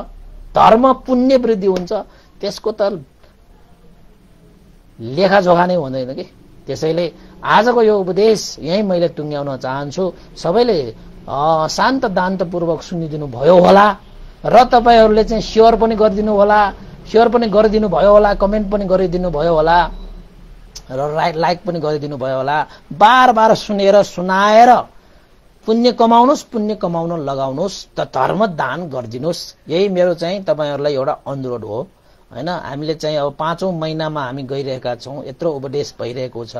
धर्म पुण्य वृद्धि हुन्छ। त्यसको त लेखाजोखा नै हुँदैन कि। त्यसैले आजको यो उपदेश यही मैले टुङ्ग्याउन चाहन्छु। सबैले शान्त दान्तपूर्वक सुनिदिनु भयो होला र तपाईहरुले चाहिँ शेयर पनि गरिदिनु होला, शेयर पनि गरिदिनु भयो होला, कमेन्ट पनि गरिदिनु भयो होला र लाइक पनि गरिदिनु भयो होला। बार बार सुनेर सुनाएर पुण्य कमाउनुस्, पुण्य कमाउन लगाउनुस्, त धर्म दान गरिदिनुस्। यही मेरो चाहिँ तपाईहरुलाई एउटा अनुरोध हो हैन। हामीले चाहिँ अब 5औं महिनामा हामी गइरहेका छौं, यत्रो उपदेश भइरहेको छ।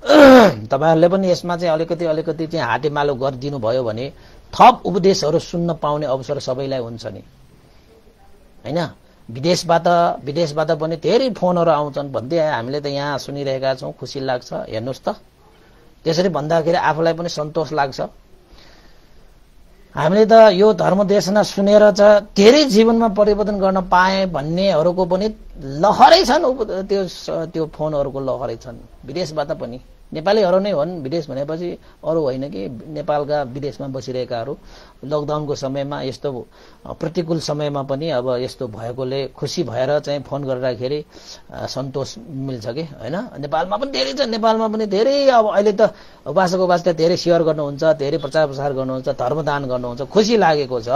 तपाईहरुले पनि यसमा चाहिँ अलिकति चाहिँ हातेमालो गरिदिनु भयो भने थप उपदेशहरू सुन्न पाउने अवसर सबैलाई हुन्छ नि हैन। विदेशबाट पनि धेरै फोनहरू आउँछन् भन्दै हामीले त यहाँ सुनिरहेका छौं, खुसी लाग्छ। हेर्नुस् त, त्यसरी भन्दाखेरि आफूलाई पनि सन्तोष लाग्छ। हामीले त यो धर्मदेशना सुनेर चाहिँ धेरै जीवनमा परिवर्तन गर्न पाए भन्नेहरूको पनि लहरै छन्, त्यो फोनहरूको लहरै छन्। विदेशबाट पनि नेपालीहरू नै हुन्। विदेश भनेपछि अरू होइन कि नेपालका विदेशमा बसिरहेकाहरू। लकडाउनको समयमा यस्तो प्रतिकूल समयमा पनि अब यस्तो भएकोले खुसी भएर चाहिँ फोन गर्दाखेरि सन्तोष मिल्छ कि हैन। नेपालमा पनि धेरै छ, नेपालमा पनि धेरै अब अहिले त उपासक उपासिका धेरै शेयर गर्नुहुन्छ, धेरै प्रचार प्रसार गर्नुहुन्छ, धर्मदान गर्नुहुन्छ, खुसी लागेको छ।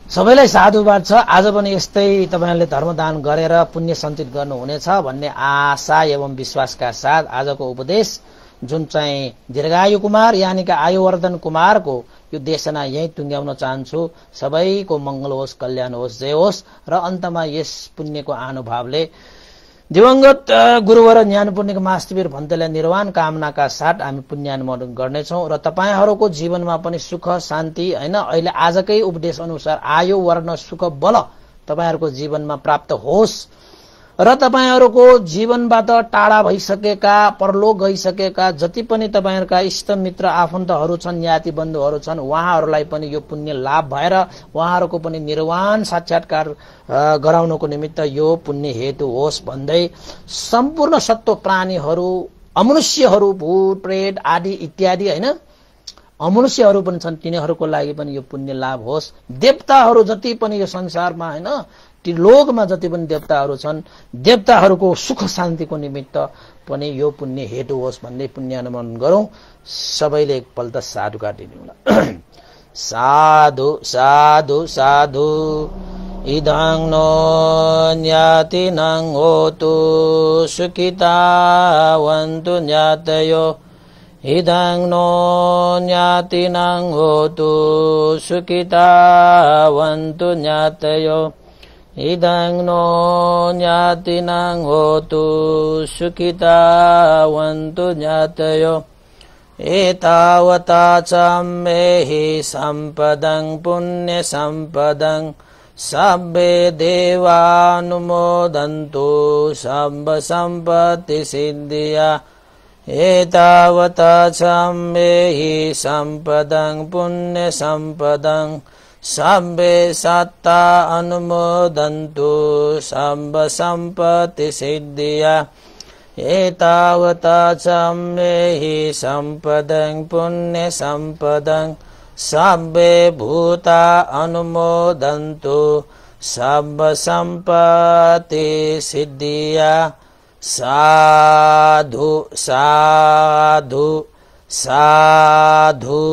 सबैलाई साधुवाद छ। आज पनि यस्तै तपाईहरुले धर्मदान गरेर पुण्य सञ्चित गर्नुहुनेछ भन्ने आशा एवं विश्वासका साथ आजको उपदेश जुन चाहिँ दीर्घायु कुमार यानी कि आयुवर्धन कुमारको यो देशना यही टुङ्ग्याउन चाहन्छु। सबैको मंगल होस्, कल्याण होस्, जय होस् र अन्तमा यस पुण्यको अनुभावले दिवंगत गुरुवर ज्ञानपूर्णिक मास्टरवीर भन्तेलाई निर्वाण कामनाका साथ हामी पुण्यानुमोदन गर्नेछौं र तपाईहरुको जीवनमा पनि सुख शान्ति हैन अहिले आजकै उपदेश अनुसार आयु वर्ण सुख बल तपाईहरुको जीवनमा प्राप्त होस् र तपाईहरुको जीवनबाट टाढा भइसकेका, परलोक गइसकेका जति पनि तपाईहरुका इष्ट मित्र आफन्तहरु छन्, ज्ञाति बन्धुहरु छन्, उहाँहरुलाई पनि यो पुण्य लाभ भएर उहाँहरुको पनि निर्वाण साक्षात्कार गराउनको निमित्त यो पुण्य हेतु होस् भन्दै सम्पूर्ण सत्व प्राणीहरु, अमनुष्यहरु, भूत प्रेत आदि इत्यादि हैन अमनुष्यहरु पनि छन्, तिनीहरुको लागि पनि यो पुण्य लाभ होस्। देवताहरु जति पनि यो संसारमा हैन लोकमा जति पनि देवताहरु छन्, देवताहरुको सुख शान्तिको निमित्त पनि यो पुण्य हेतु होस् भन्ने पुण्यानुमोदन गरौं। सबैले एकपल्ट साधुका दिनुहोला। साधु साधु साधु इदं नो न्यातिनं होतु सुखितावन्तु न्यातयो इदं नो न्यातिनं होतु सुखितावन्तु न्यातयो इदं नो न्यातिनं होतु सुखितावन्तु न्यातयो एतावता च मेहि सम्पदं पुण्य सम्पदं सब्बे देवानुमोदन्तु सब्ब सम्पत्ति सिद्धिया एतावता च मेहि सम्पदं पुण्य सम्पदं सब्बे सत्ता अनुमोदन्तु सब्ब सम्पत्ति सिद्धिया एतावता च मे हि सम्पदं पुण्य सम्पदं सब्बे भूता अनुमोदन्तु सब्ब सम्पत्ति सिद्धिया साधु साधु साधु।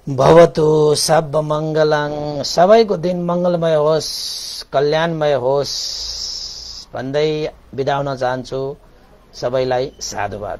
भवतु सब मंगलं, सबैको दिन मंगलमय होस्, कल्याणमय होस् भन्दै बिदा हुन चाहन्छु। सबैलाई साधुवाद।